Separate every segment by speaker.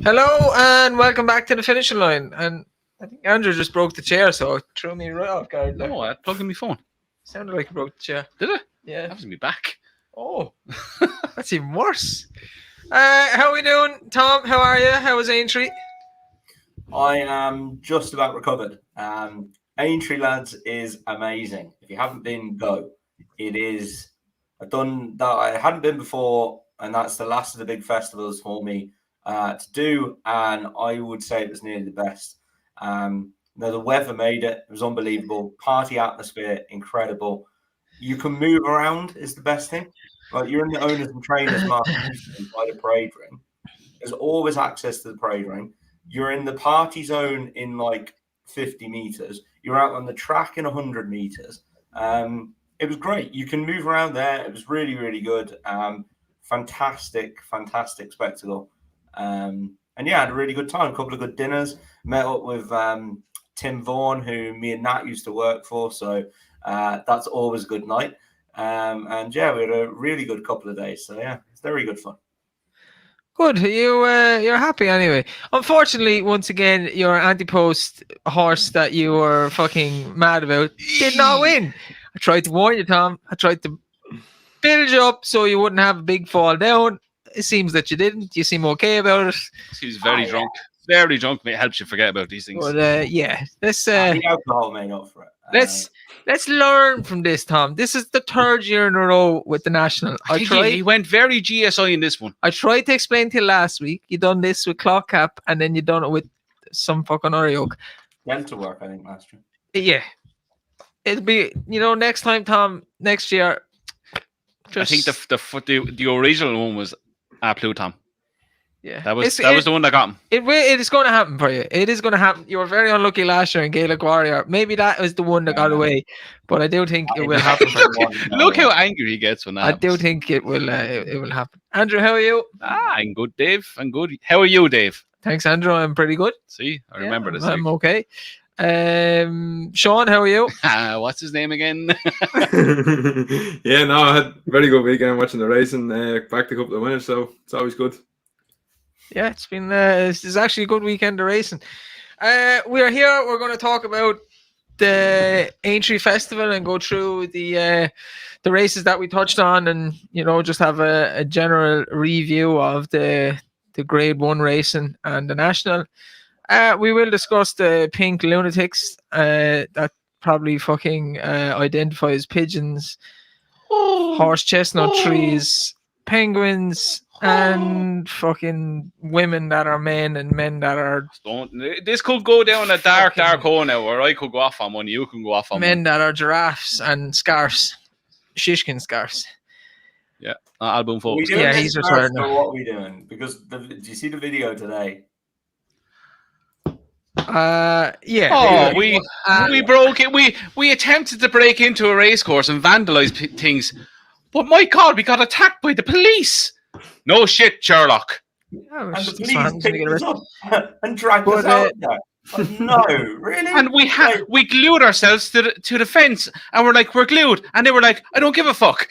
Speaker 1: Hello and welcome back to the finishing line. And I think Andrew just broke the chair, so it threw me right off guard. There.
Speaker 2: Oh, I plugged in my phone.
Speaker 1: Sounded like he broke the chair.
Speaker 2: Did it?
Speaker 1: Yeah.
Speaker 2: That was me back.
Speaker 1: Oh, that's even worse. How are we doing, Tom? How are you? How was Aintree?
Speaker 3: I am just about recovered. Aintree, lads, is amazing. If you haven't been, go. It is. I've done that. I hadn't been before, and that's the last of the big festivals for me to do. And I would say it was nearly the best. The weather made it. It was unbelievable. Party atmosphere, incredible. You can move around is the best thing. Like you're in the owners and trainers market by the parade ring. There's always access to the parade ring. You're in the party zone in like 50 meters. You're out on the track in 100 meters. It was great. You can move around there. It was really, really good. Fantastic spectacle. And yeah, I had a really good time. A couple of good dinners. Met up with Tim Vaughan, who me and Nat used to work for. So that's always a good night. And yeah, we had a really good couple of days. So yeah, it's very good fun.
Speaker 1: Good. You're happy anyway. Unfortunately, once again, your anti-post horse that you were fucking mad about did not win. I tried to warn you, Tom. I tried to build you up so you wouldn't have a big fall down. It seems that you didn't. You seem okay about it.
Speaker 2: He was very drunk. Very drunk. It helps you forget about these things.
Speaker 1: But yeah, let's
Speaker 3: the alcohol made up for it.
Speaker 1: Let's learn from this, Tom. This is the third year in a row with the national.
Speaker 2: He went very GSI in this one.
Speaker 1: I tried to explain to you last week. You done this with clock cap, and then you done it with some fucking other yoke.
Speaker 3: Dental work, I think, last year.
Speaker 1: Yeah, it'll be next time, Tom. Next year.
Speaker 2: I think the original one was Pluton.
Speaker 1: Yeah,
Speaker 2: that was the one that got him.
Speaker 1: It is going to happen for you. It is going to happen. You were very unlucky last year in Gaelic Warrior. Maybe that was the one that got away, but I do think it will happen.
Speaker 2: Look how angry he gets when that happens.
Speaker 1: do think it will. It will happen. Andrew, how are you?
Speaker 2: I'm good, Dave. I'm good. How are you, Dave?
Speaker 1: Thanks, Andrew. I'm pretty good.
Speaker 2: See, I remember this.
Speaker 1: I'm okay. Sean, how are you?
Speaker 2: What's his name again?
Speaker 4: Yeah, no, I had a very good weekend watching the racing. Backed a couple of winners, so it's always good.
Speaker 1: Yeah, it's been it's actually a good weekend of racing. We are here. We're going to talk about the Aintree Festival and go through the races that we touched on, and just have a general review of the Grade 1 racing and the national. We will discuss the pink lunatics that probably fucking identifies pigeons, horse chestnut trees, penguins, and fucking women that are men and men that are...
Speaker 2: This could go down a dark hole now, where I could go off on one, you can go off on
Speaker 1: men
Speaker 2: one.
Speaker 1: that are giraffes and scarves, shishkin scarves.
Speaker 2: Yeah, album folks.
Speaker 1: Yeah, he's retired now.
Speaker 3: What are we doing? Because do you see the video today?
Speaker 1: Yeah.
Speaker 2: Oh, we broke it. We attempted to break into a race course and vandalize things, but my God, we got attacked by the police. No shit, Sherlock.
Speaker 3: And the police picked us up and dragged us out there. No, really?
Speaker 2: And we glued ourselves to the fence, and we're glued, and they were like, I don't give a fuck.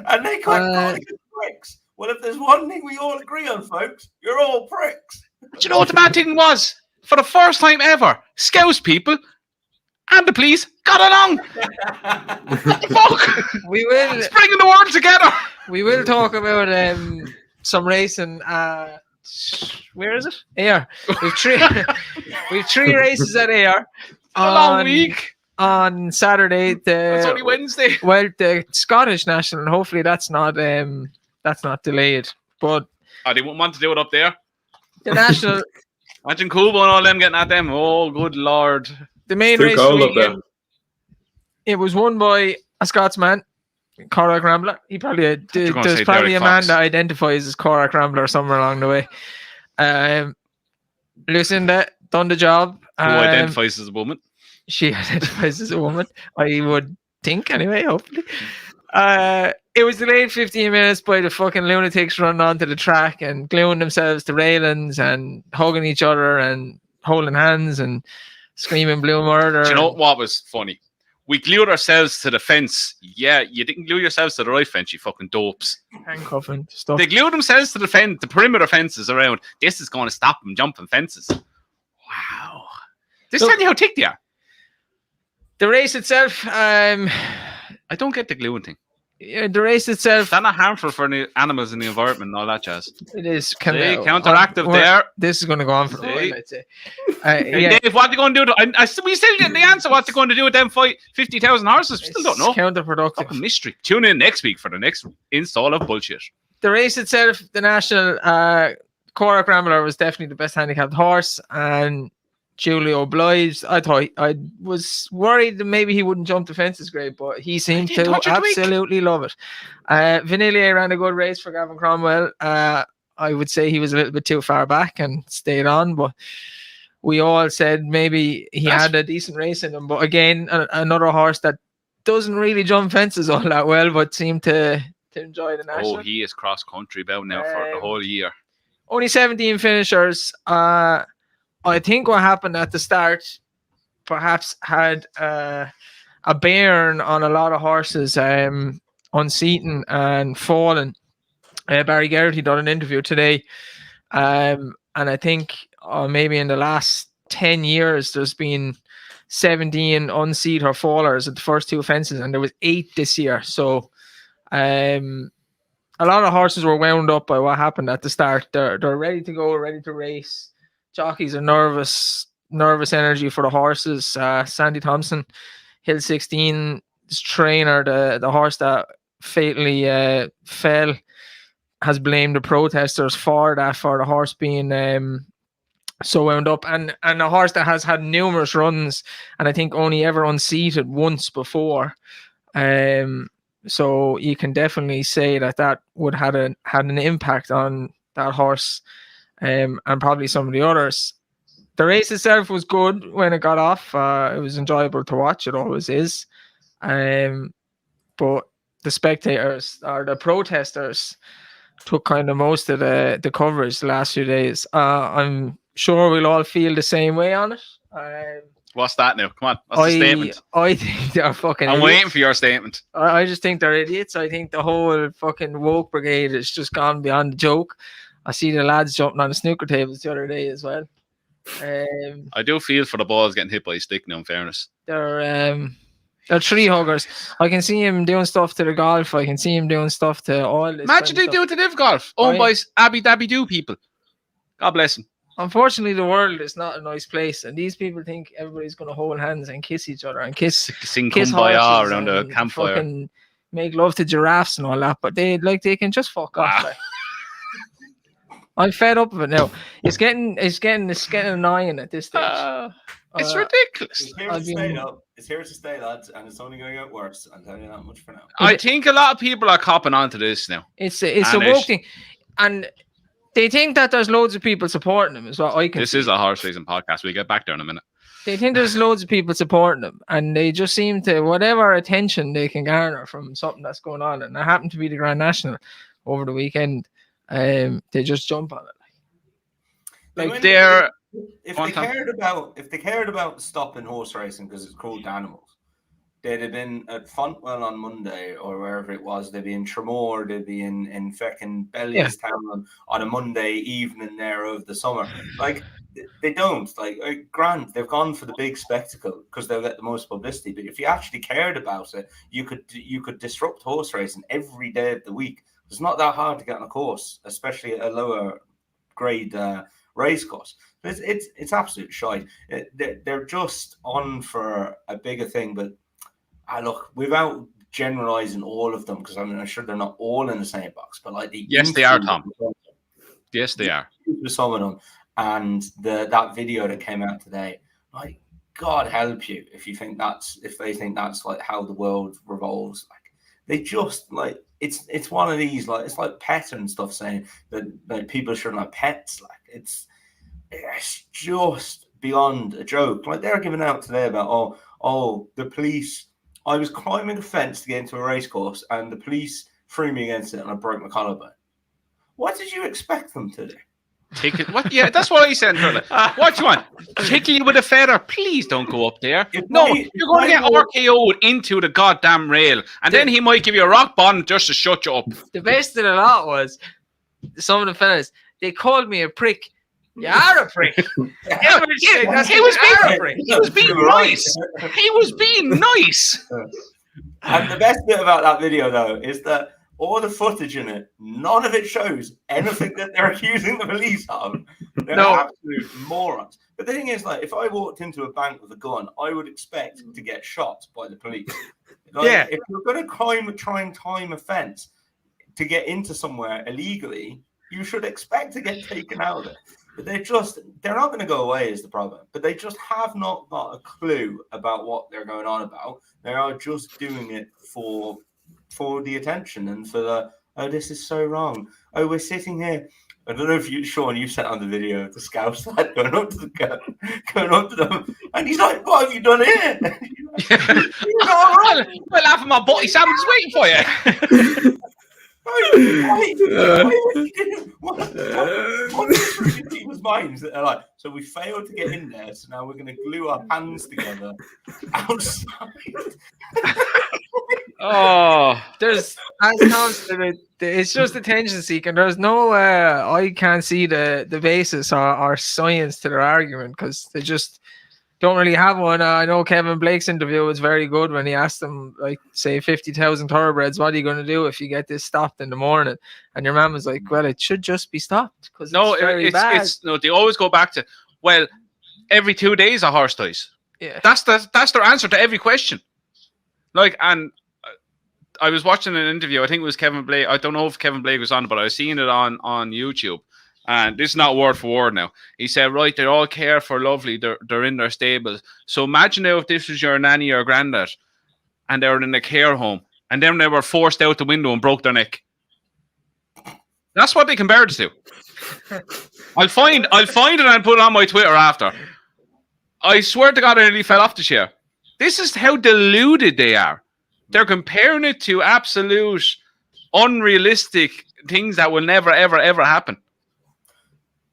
Speaker 3: And they called us pricks. Well, if there's one thing we all agree on, folks, you're all pricks.
Speaker 2: But you know what the bad thing was? For the first time ever, Scouse people and the police got along. What the fuck?
Speaker 1: We will.
Speaker 2: It's bringing the world together.
Speaker 1: We will talk about some racing. Where is it? Ayr. We've three races at Ayr.
Speaker 2: A long week.
Speaker 1: On Saturday.
Speaker 2: It's only Wednesday.
Speaker 1: Well, the Scottish National, and hopefully that's not delayed. But
Speaker 2: they wouldn't want to do it up there.
Speaker 1: The national.
Speaker 2: Imagine Kubo and all them getting at them. Oh, good Lord.
Speaker 1: The main race weekend, it was won by a Scotsman, Corach Rambler. He probably there's probably a man that identifies as Corach Rambler somewhere along the way. Lucinda done the job.
Speaker 2: Who identifies as a woman?
Speaker 1: She identifies as a woman. I would think anyway, hopefully. It was delayed 15 minutes by the fucking lunatics running onto the track and gluing themselves to railings and hugging each other and holding hands and screaming blue murder.
Speaker 2: Do you know what was funny? We glued ourselves to the fence. Yeah, you didn't glue yourselves to the right fence, you fucking dopes.
Speaker 1: Handcuffing stuff.
Speaker 2: They glued themselves to the perimeter fences around. This is going to stop them jumping fences. Wow. This tells you how thick they are.
Speaker 1: The race itself,
Speaker 2: I don't get the gluing thing.
Speaker 1: the race itself,
Speaker 2: That's not harmful for the animals in the environment and all that jazz.
Speaker 1: it is
Speaker 2: See, counteractive there.
Speaker 1: This is going to go on for a while, I'd say.
Speaker 2: Hey,
Speaker 1: Yeah,
Speaker 2: Dave, what are they going to do? We still didn't the answer what they're going to do with them 50,000 horses. We still don't know.
Speaker 1: Counterproductive.
Speaker 2: Fucking mystery. Tune in next week for the next install of bullshit.
Speaker 1: The race itself, the national, Cora Gramler was definitely the best handicapped horse, and Julio Blythe, I was worried that maybe he wouldn't jump the fences great, but he seemed to absolutely love it. Vanillier ran a good race for Gavin Cromwell. I would say he was a little bit too far back and stayed on, but we all said maybe he had a decent race in him. But again, another horse that doesn't really jump fences all that well, but seemed to enjoy the national.
Speaker 2: Oh, he is cross-country bound now for the whole year.
Speaker 1: Only 17 finishers. I think what happened at the start perhaps had a bearing on a lot of horses unseating and falling. Barry Geraghty done an interview today, and I think maybe in the last 10 years there's been 17 unseat or fallers at the first two fences, and there was 8 this year. So a lot of horses were wound up by what happened at the start. They're ready to go, ready to race. Jockeys are nervous energy for the horses. Sandy Thompson, Hill 16's trainer, the horse that fatally fell, has blamed the protesters for that, for the horse being so wound up, and a horse that has had numerous runs and I think only ever unseated once before. So you can definitely say that would had an impact on that horse. And probably some of the others. The race itself was good when it got off. It was enjoyable to watch. It always is. But the spectators or the protesters took kind of most of the coverage the last few days. I'm sure we'll all feel the same way on it.
Speaker 2: What's that now? Come on. What's the statement?
Speaker 1: I think they're fucking
Speaker 2: I'm
Speaker 1: idiots.
Speaker 2: waiting for your statement.
Speaker 1: I just think they're idiots. I think the whole fucking woke brigade has just gone beyond the joke. I see the lads jumping on the snooker tables the other day as well.
Speaker 2: I do feel for the balls getting hit by a stick now, in fairness.
Speaker 1: They're tree huggers. I can see him doing stuff to the golf. I can see him doing stuff to all this.
Speaker 2: Imagine they do it to Live Golf. Owned by Abby Dabby Doo people. God bless them.
Speaker 1: Unfortunately, the world is not a nice place, and these people think everybody's going to hold hands and kiss each other and
Speaker 2: sing Kumbaya around a campfire.
Speaker 1: Fucking make love to giraffes and all that, but they can just fuck off. Like. I'm fed up of it now. It's getting annoying at this stage.
Speaker 2: It's ridiculous.
Speaker 3: It's here to stay, lads, and it's only going to get worse. I'm telling you that much for now.
Speaker 2: I think a lot of people are copping onto this now.
Speaker 1: It's a woke thing, and they think that there's loads of people supporting them. Is what I can.
Speaker 2: This is a horse racing podcast. We'll get back there in a minute.
Speaker 1: They think there's loads of people supporting them, and they just seem to, whatever attention they can garner from something that's going on, and it happened to be the Grand National over the weekend. They just jump on it.
Speaker 3: Like they're if they cared about stopping horse racing because it's cruel to animals, they'd have been at Fontwell on Monday or wherever it was. They'd be in Tramore. They'd be in fucking Bellevstown on a Monday evening there of the summer. Like they don't. Like Grant, they've gone for the big spectacle because they'll get the most publicity. But if you actually cared about it, you could disrupt horse racing every day of the week. It's not that hard to get on a course, especially a lower grade race course. It's absolute shite. They're just on for a bigger thing. But look, without generalizing all of them, because I'm sure they're not all in the same box. But like
Speaker 2: yes, they are, Tom. Yes, they are.
Speaker 3: Some of them, and that video that came out today, like God help you if they think that's like how the world revolves. Like they just like. It's one of these, like it's like pet and stuff, saying that like people shouldn't have pets. Like it's just beyond a joke. Like they're giving out today about the police. I was climbing a fence to get into a race course, and the police threw me against it, and I broke my collarbone. What did you expect them to do?
Speaker 2: Tickle what? Yeah, that's what I said. What do you want? Tickle you with a feather? Please don't go up there. You're going to get RKO'd into the goddamn rail, and then he might give you a rock bottom just to shut you up.
Speaker 1: The best of the lot was some of the fellas. They called me a prick. You are a prick.
Speaker 2: He was being nice. He was being nice.
Speaker 3: And the best bit about that video, though, is that all the footage in it, none of it shows anything that they're accusing the police of. They're absolute morons. But the thing is, like, if I walked into a bank with a gun, I would expect to get shot by the police. Like, if you're going to try and time a fence to get into somewhere illegally, you should expect to get taken out of it. But they're not going to go away is the problem. But they just have not got a clue about what they're going on about. They are just doing it for the attention and for the, oh, this is so wrong. Oh, we're sitting here. I don't know if you, Sean, you sent on the video of the Scouse lad going up to them, and he's like, "What have you done here?"
Speaker 2: Well, laughing my body, Sam was waiting for you.
Speaker 3: What's through people's minds that are like, so we failed to get in there, so now we're going to glue our hands together outside.
Speaker 2: Oh,
Speaker 1: There's, as Tom said, it's just attention seeking. There's no, I can't see the basis or science to their argument because they just don't really have one. I know Kevin Blake's interview was very good when he asked them, like, say, 50,000 thoroughbreds, what are you going to do if you get this stopped in the morning? And your man was like, well, it should just be stopped because
Speaker 2: it's no. They always go back to, well, every 2 days a horse dies.
Speaker 1: Yeah,
Speaker 2: that's their answer to every question. Like, and I was watching an interview. I think it was Kevin Blake. I don't know if Kevin Blake was on, but I was seeing it on YouTube. And this is not word for word now. He said, right, they're all cared for lovely. They're in their stables. So imagine now if this was your nanny or granddad and they were in a care home and then they were forced out the window and broke their neck. That's what they compare it to. I'll find it and put it on my Twitter after. I swear to God, I nearly fell off the chair. This is how deluded they are. They're comparing it to absolute unrealistic things that will never, ever, ever happen.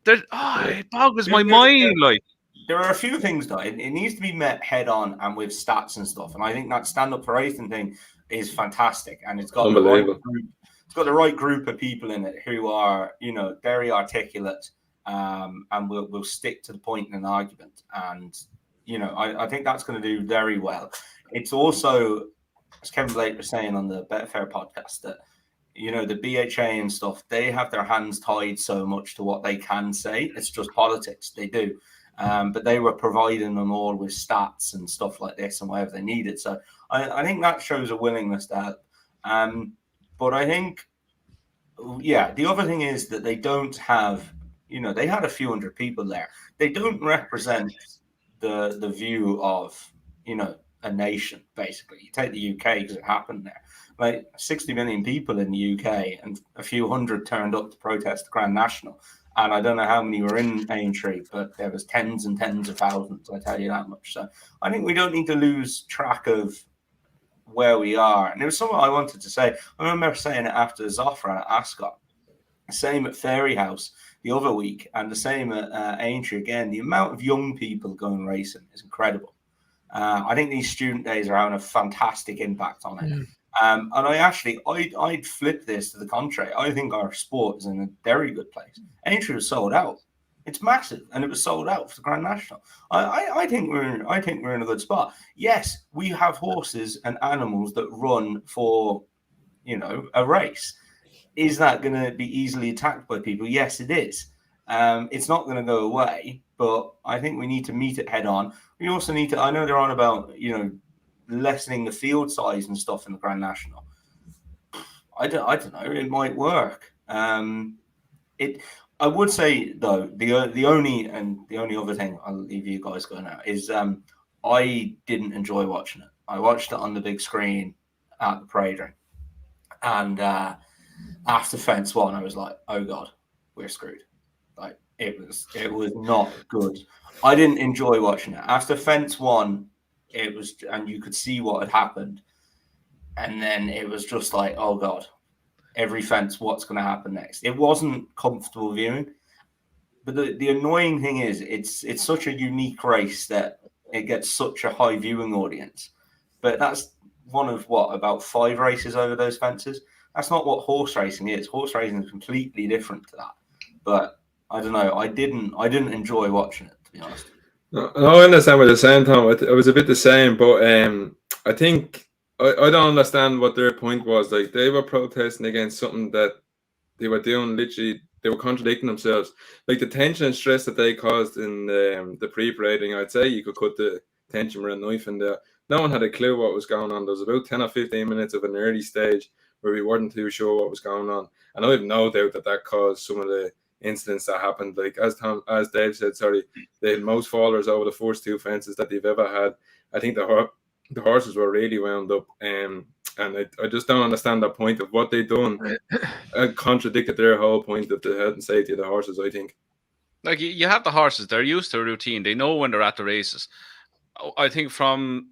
Speaker 2: It boggles my mind. Like,
Speaker 3: there are a few things though. It needs to be met head on and with stats and stuff. And I think that stand up for racing thing is fantastic. And it's got the right group of people in it who are, very articulate and will stick to the point in an argument. And I think that's going to do very well. It's also, as Kevin Blake was saying on the Betfair podcast, that the BHA and stuff, they have their hands tied so much to what they can say. It's just politics. They do. But they were providing them all with stats and stuff like this and whatever they needed. So I think that shows a willingness to help. But I think, the other thing is that they don't have, they had a few hundred people there. They don't represent the view of, a nation, basically. You take the UK because it happened there. Like 60 million people in the UK and a few hundred turned up to protest the Grand National. And I don't know how many were in Aintree, but there was tens and tens of thousands, I tell you that much. So I think we don't need to lose track of where we are. And it was something I wanted to say. I remember saying it after Zofra at Ascot. Same at Fairy House the other week, and the same at Aintree again. The amount of young people going racing is incredible. I think these student days are having a fantastic impact on it. And I'd flip this to the contrary. I think our sport is in a very good place. Aintree was sold out. It's massive, and it was sold out for the Grand National. I think we're in a good spot. Yes, we have horses and animals that run for, a race. Is that going to be easily attacked by people? Yes, it is. It's not going to go away, but I think we need to meet it head on. We also need to. I know they're on about lessening the field size and stuff in the Grand National. I don't know. It might work. I would say though the only other thing I'll leave you guys go now is I didn't enjoy watching it. I watched it on the big screen at the parade ring, and after fence one, I was like, oh god, we're screwed. Like it was not good. I didn't enjoy watching it. After fence one, it was, and you could see what had happened, and then it was just like, oh god, every fence, what's going to happen next? It wasn't comfortable viewing. But the annoying thing is, it's such a unique race that it gets such a high viewing audience. But that's one of about 5 races over those fences. That's not what horse racing is. Horse racing is completely different to that. But I don't know. I didn't enjoy watching it, to be honest.
Speaker 4: No, I understand what you're saying, Tom. It was a bit the same, but I think I don't understand what their point was. Like, they were protesting against something that they were doing. Literally, they were contradicting themselves. Like, the tension and stress that they caused in the pre-parading, I'd say you could cut the tension with a knife in there. No one had a clue what was going on. There was about 10 or 15 minutes of an early stage where we weren't too sure what was going on, and I have no doubt that caused some of the incidents that happened. Like, as Dave said, sorry, they had most fallers over the first 2 fences that they've ever had. I think the horses were really wound up, and I just don't understand that point of what they done. Contradicted their whole point of the health and safety of the horses, I think.
Speaker 2: Like, you have the horses, they're used to a routine. They know when they're at the races. I think from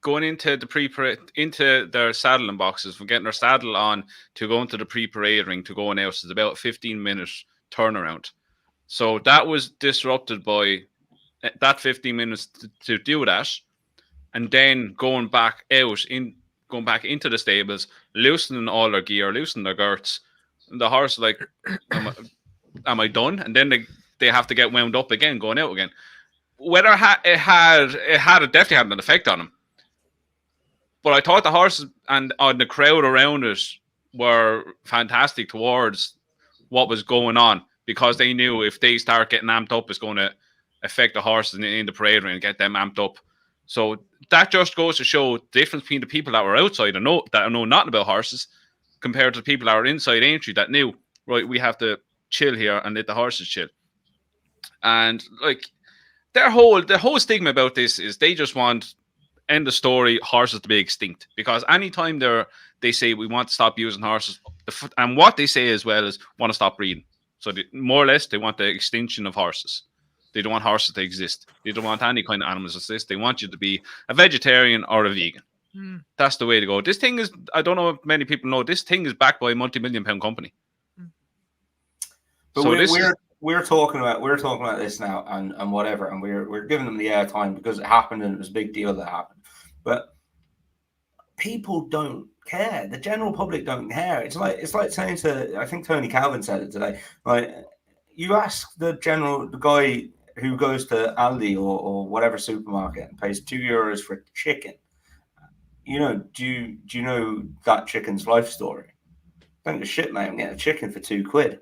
Speaker 2: going into the into their saddling boxes, from getting their saddle on to going to the pre-parade ring to going out, is about a 15-minute turnaround. So that was disrupted by that 15 minutes to do that, and then going back into the stables, loosening all their gear, loosening their girths. And the horse like, am I done? And then they have to get wound up again, going out again. Whether it definitely had an effect on them. But I thought the horses and the crowd around it were fantastic towards what was going on, because they knew if they start getting amped up, it's going to affect the horses in the parade ring and get them amped up. So that just goes to show the difference between the people that were outside and know nothing about horses compared to the people that were inside Aintree that knew, right, we have to chill here and let the horses chill. And like, the whole stigma about this is they just want, end the story, horses to be extinct. Because anytime they say we want to stop using horses, and what they say as well is want to stop breeding. So more or less, they want the extinction of horses. They don't want horses to exist. They don't want any kind of animals to exist. They want you to be a vegetarian or a vegan. That's the way to go. This thing is, I don't know if many people know, this thing is backed by a multi-million-pound company.
Speaker 3: But so we're talking about this now and whatever, and we're giving them the airtime because it happened and it was a big deal that happened. But people don't care. The general public don't care. It's like saying to, I think Tony Calvin said it today, like, you ask the guy who goes to Aldi or whatever supermarket and pays €2 for chicken, do you know that chicken's life story? Don't give a shit, mate. I'm getting a chicken for £2.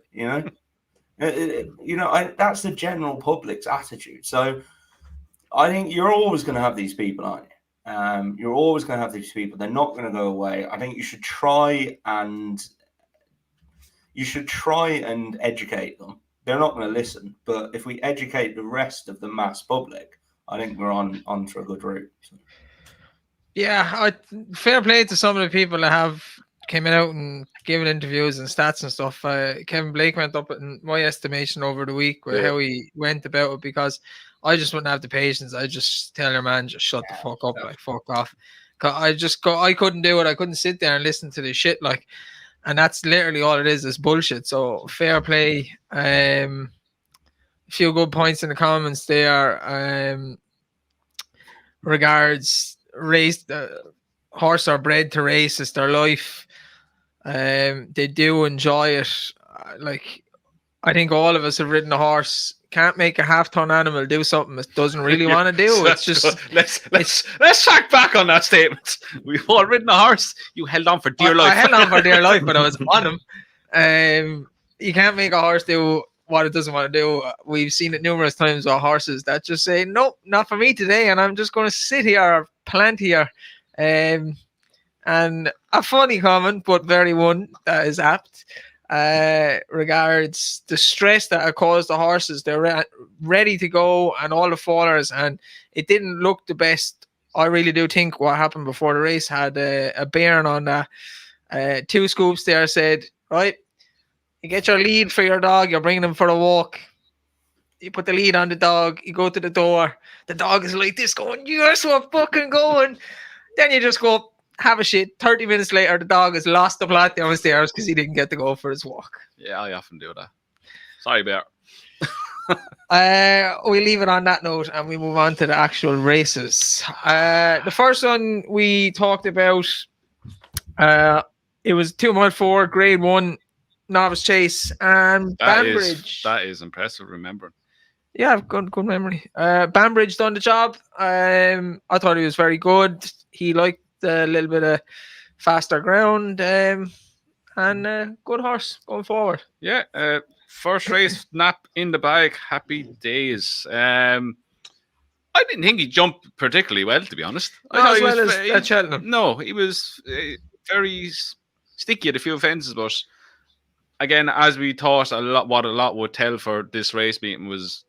Speaker 3: That's the general public's attitude. So I think you're always going to have these people, aren't you? You're always going to have these people. They're not going to go away. I think you should try and educate them. They're not going to listen, but if we educate the rest of the mass public, I think we're on for a good route.
Speaker 1: Yeah, fair play to some of the people that have came out and given interviews and stats and stuff. Kevin Blake went up in my estimation over the week with how he went about it, because I just wouldn't have the patience. I just tell your man, just shut the fuck up, like, fuck off. I couldn't do it. I couldn't sit there and listen to this shit, like. And that's literally all it is bullshit. So fair play. A few good points in the comments there. Regards race, horse are bred to race. It's their life. They do enjoy it. Like, I think all of us have ridden a horse. Can't make a half-ton animal do something it doesn't really want to do. It's just
Speaker 2: let's track back on that statement. We've all ridden a horse. You held on for dear life.
Speaker 1: I held on for dear life, but I was on him. You can't make a horse do what it doesn't want to do. We've seen it numerous times with horses that just say, nope, not for me today, and I'm just going to sit here or plant here. And a funny comment, but very one that is apt. Regards the stress that it caused the horses. They're ready to go, and all the fallers, and it didn't look the best. I really do think what happened before the race had a bearing on that. 2 scoops there said, right, you get your lead for your dog, you're bringing him for a walk, you put the lead on the dog, you go to the door, the dog is like this going, you're so fucking going. Then you just go have a shit. 30 minutes later, the dog has lost the plot downstairs because he didn't get to go for his walk.
Speaker 2: Yeah, I often do that. Sorry, Bear.
Speaker 1: We leave it on that note and we move on to the actual races. The first one we talked about, it was 2 mile 4, grade 1, novice chase, and Banbridge.
Speaker 2: That is impressive. Remembering.
Speaker 1: Yeah, I've good memory. Banbridge done the job. I thought he was very good. He liked a little bit of faster ground, and good horse going forward.
Speaker 2: Yeah, first race nap in the bag. Happy days. I didn't think he jumped particularly well, to be honest. I
Speaker 1: Not
Speaker 2: thought
Speaker 1: as
Speaker 2: he
Speaker 1: well
Speaker 2: was
Speaker 1: as at Cheltenham.
Speaker 2: No, he was very sticky at a few fences, but again, as we thought, what a lot would tell for this race meeting was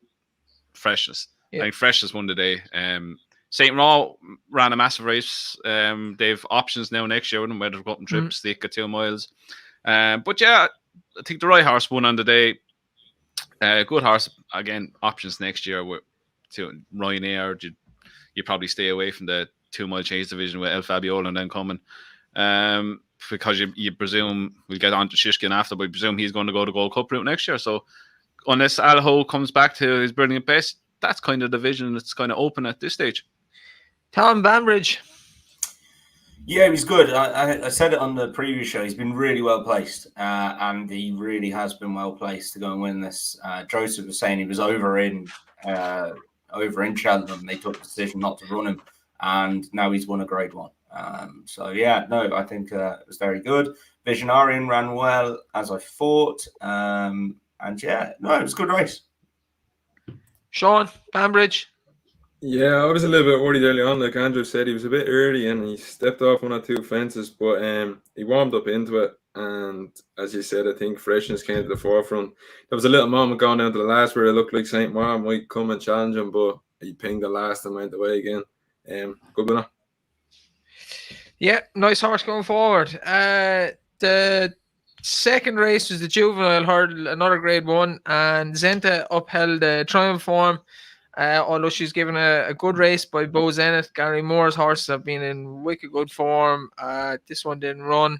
Speaker 2: freshness.
Speaker 1: Yeah.
Speaker 2: I think freshness won the day. St. Raw ran a massive race. They've options now next year, whether to go up and trip, stick at 2 miles. But yeah, I think the right horse won on the day. Good horse. Again, options next year with Ryanair. You probably stay away from the 2 mile chase division with El Fabiola and then coming. Because you presume we'll get on to Shishkin after, but you presume he's going to go the Gold Cup route next year. So unless Al Ho comes back to his brilliant best, that's kind of the division that's kind of open at this stage.
Speaker 1: Tom Banbridge.
Speaker 3: Yeah, he's good. I said it on the previous show. He's been really well placed, and he really has been well placed to go and win this. Joseph was saying he was over in Cheltenham. They took the decision not to run him, and now he's won a grade 1. So yeah, no, I think it was very good. Visionarian ran well, as I thought, and yeah, no, it was a good race.
Speaker 1: Sean Banbridge.
Speaker 4: Yeah, I was a little bit worried early on. Like Andrew said, he was a bit early and he stepped off 1 or 2 fences, but he warmed up into it. And as you said, I think freshness came to the forefront. There was a little moment going down to the last where it looked like St. Mark might come and challenge him, but he pinged the last and went away again. Good winner.
Speaker 1: Yeah, nice horse going forward. The second race was the juvenile hurdle, another grade 1, and Zenta upheld the triumph form. Although she's given a good race by Bo Zenith. Gary Moore's horses have been in wicked good form. This one didn't run.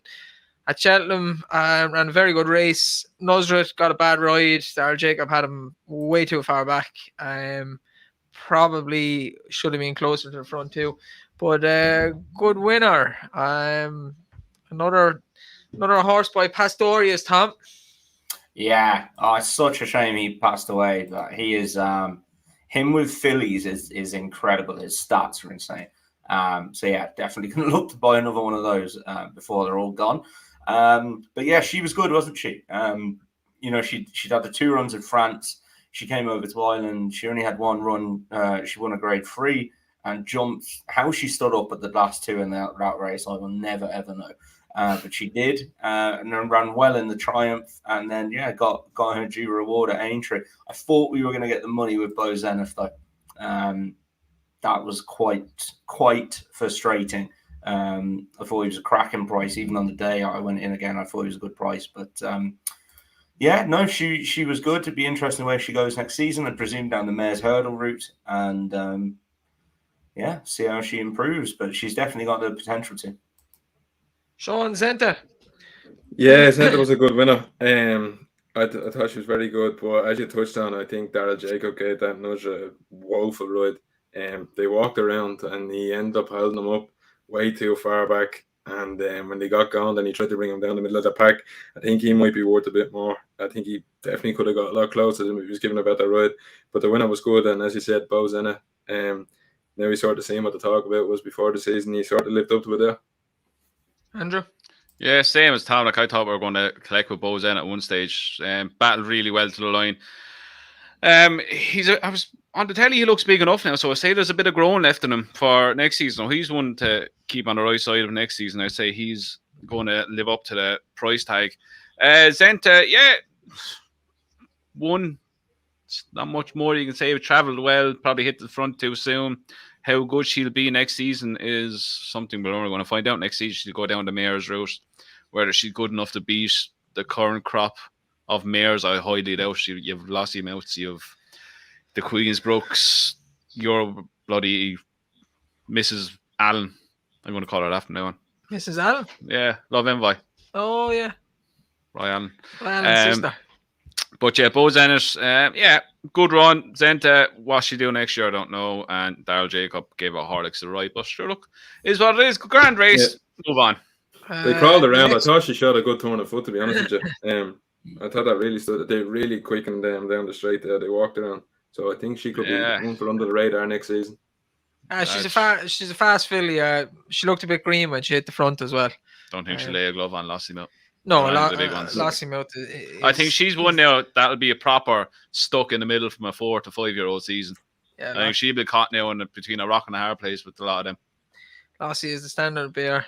Speaker 1: At Cheltenham, ran a very good race. Nusrat got a bad ride. Darryl Jacob had him way too far back. Probably should have been closer to the front too. But good winner. Another horse by Pastorius, Tom.
Speaker 3: Yeah, it's such a shame he passed away. But he is him with fillies is incredible. His stats are insane. So yeah, definitely going to look to buy another one of those before they're all gone. But yeah, she was good, wasn't she? She'd had the 2 runs in France. She came over to Ireland. She only had 1 run. She won a grade 3 and jumped. How she stood up at the last 2 in that race, I will never ever know. But she did, and then ran well in the Triumph, and then got her due reward at Aintree. I thought we were going to get the money with Bo Zenith though. That was quite frustrating. I thought he was a cracking price. Even on the day I went in again, I thought he was a good price. But she was good. To be interesting where she goes next season. I presume down the Mares Hurdle route, and see how she improves. But she's definitely got the potential to.
Speaker 1: Sean Zenta.
Speaker 4: Yeah, Zenta was a good winner. I thought she was very good, but as you touched on, I think Darryl Jacob gave that nudge a woeful ride. They walked around and he ended up holding them up way too far back. And when they got gone, then he tried to bring him down the middle of the pack. I think he might be worth a bit more. I think he definitely could have got a lot closer than he was given a better ride. But the winner was good, and as you said, Bo's in it. Now we sort of seen what the talk about was before the season. He sort of lived up to it there.
Speaker 1: Andrew?
Speaker 2: Yeah, same as Tom. Like I thought we were going to collect with Bo Zen at one stage. Battled really well to the line. I was on the telly. He looks big enough now, so I say there's a bit of growing left in him for next season. So he's one to keep on the right side of next season. I say he's going to live up to the price tag. Zenta, one. Not much more you can say. It travelled well. Probably hit the front too soon. How good she'll be next season is something we're only going to find out next season. She'll go down the mare's route. Whether she's good enough to beat the current crop of mares, I highly doubt. You've Lossie Mouts, you've the Queen's Brooks, your bloody Mrs. Allen. I'm going to call her that from now on.
Speaker 1: Mrs. Allen?
Speaker 2: Yeah, Love Envy.
Speaker 1: Oh, yeah.
Speaker 2: Roy Allen.
Speaker 1: Allen's sister.
Speaker 2: But yeah, Bo Zenit, good run. Zenta, what she do next year, I don't know. And Daryl Jacob gave out Horlicks the right, but sure, look, is what it is. Grand race. Move on.
Speaker 4: They crawled around.
Speaker 1: Next-
Speaker 4: I thought she showed a good turn of foot, to be honest with you. I thought that really stood. They really quickened them down the straight there. They walked around. So I think she could be one for under the radar next season.
Speaker 1: she's a fast filly. She looked a bit green when she hit the front as well.
Speaker 2: Don't think she'll lay a glove on Lassie Milk.
Speaker 1: No,
Speaker 2: The big ones.
Speaker 1: Lassie Mouth.
Speaker 2: I think she's one now that'll be a proper stuck in the middle from a 4 to 5 year old season.
Speaker 1: Yeah,
Speaker 2: I think she'll be caught now between a rock and a hard place with a lot of them.
Speaker 1: Lassie is the standard bear.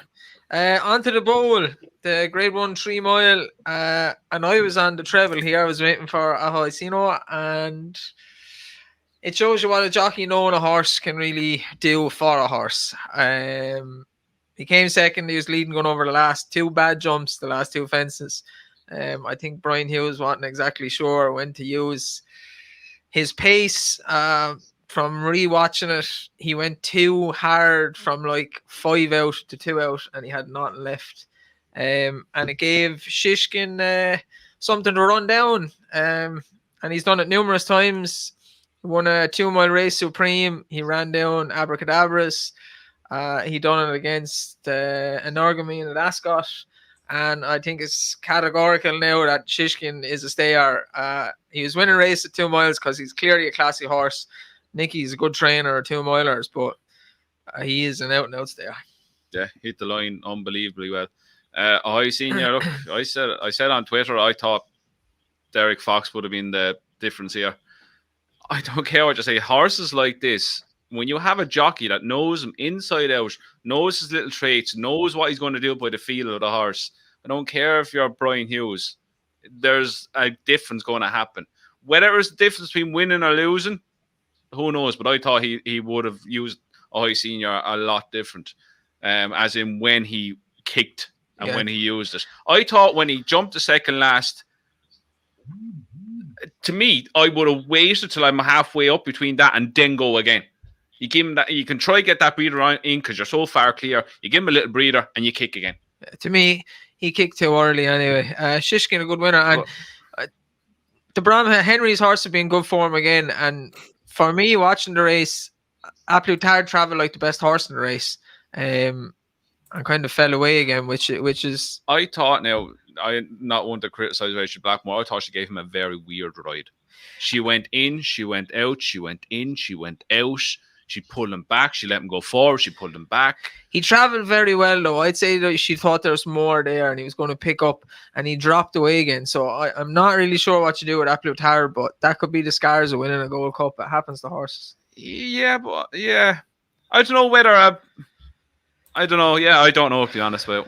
Speaker 1: Onto the bowl, the Grade 1 3 mile. And I was on the treble here. I was waiting for Ahoy Sino, and it shows you what a jockey knowing a horse can really do for a horse. He came second. He was leading going over the last 2 bad jumps, the last 2 fences. I think Brian Hughes wasn't exactly sure when to use his pace. From rewatching it, he went too hard from like 5 out to 2 out, and he had nothing left. And it gave Shishkin something to run down. And he's done it numerous times. He won a 2 mile race supreme. He ran down Abracadabras. He done it against Anorgamy and Ascot, and I think it's categorical now that Shishkin is a stayer. He was winning a race at 2 miles because he's clearly a classy horse. Nicky's a good trainer of 2 milers, but he is an out and out stayer.
Speaker 2: Yeah, hit the line unbelievably well. I seen you. Look, I said on Twitter I thought Derek Fox would have been the difference here. I don't care what you say. Horses like this, when you have a jockey that knows him inside out, knows his little traits, knows what he's going to do by the feel of the horse, I don't care if you're Brian Hughes, there's a difference going to happen. Whether it's the difference between winning or losing, who knows? But I thought he would have used Ahoy Senior a lot different, as in when he kicked and when he used it. I thought when he jumped the second last, to me, I would have waited till I'm halfway up between that and then go again. You give him that. You can try get that breather in because you're so far clear. You give him a little breather and you kick again.
Speaker 1: To me, he kicked too early anyway. Shishkin a good winner, and the Bram Henry's horse have been in good form again. And for me, watching the race, Aplutard travelled like the best horse in the race, and kind of fell away again, which is.
Speaker 2: I thought now I'm not one to criticise Rachel Blackmore. I thought she gave him a very weird ride. She went in, she went out, she went in, she went out. She pulled him back. She let him go forward. She pulled him back. He
Speaker 1: travelled very well, though. I'd say that she thought there was more there and he was going to pick up, and he dropped away again. So I'm not really sure what you do with Apple Tower, but that could be the scars of winning a Gold Cup. It happens to horses.
Speaker 2: Yeah, but yeah. I don't know whether I don't know. Yeah, I don't know, to be honest. But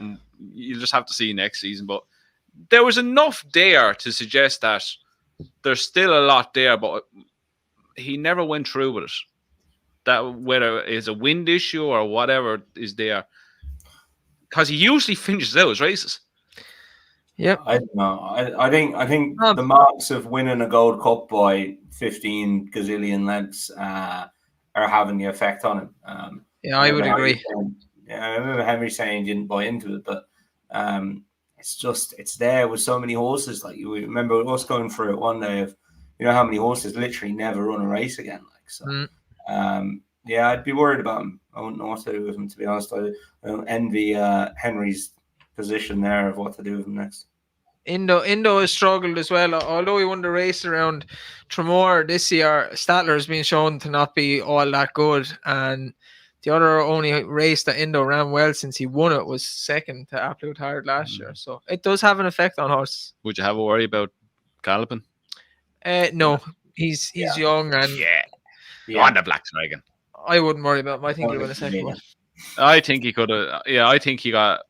Speaker 2: you'll just have to see next season. But there was enough there to suggest that there's still a lot there, but he never went through with it. That whether it's a wind issue or whatever is there, because he usually finishes out his races.
Speaker 1: Yeah,
Speaker 3: I don't know. I think the marks of winning a Gold Cup by 15 gazillion lengths are having the effect on him.
Speaker 1: I would agree.
Speaker 3: I remember Henry saying he didn't buy into it, but it's there with so many horses. Like you remember us going through it one day of how many horses literally never run a race again. Like so. Yeah, I'd be worried about him. I wouldn't know what to do with him, to be honest. I don't envy Henry's position there of what to do with him next.
Speaker 1: Indo has struggled as well. Although he won the race around Tremor this year, Statler has been shown to not be all that good. And the other only race that Indo ran well since he won it was second to Absolute Hard last year. So it does have an effect on horses.
Speaker 2: Would you have a worry about galloping?
Speaker 1: No, he's young and
Speaker 2: on the Black Dragon.
Speaker 1: I wouldn't worry about him. I think he'll win a second one.
Speaker 2: I think he could have. Yeah, I think he got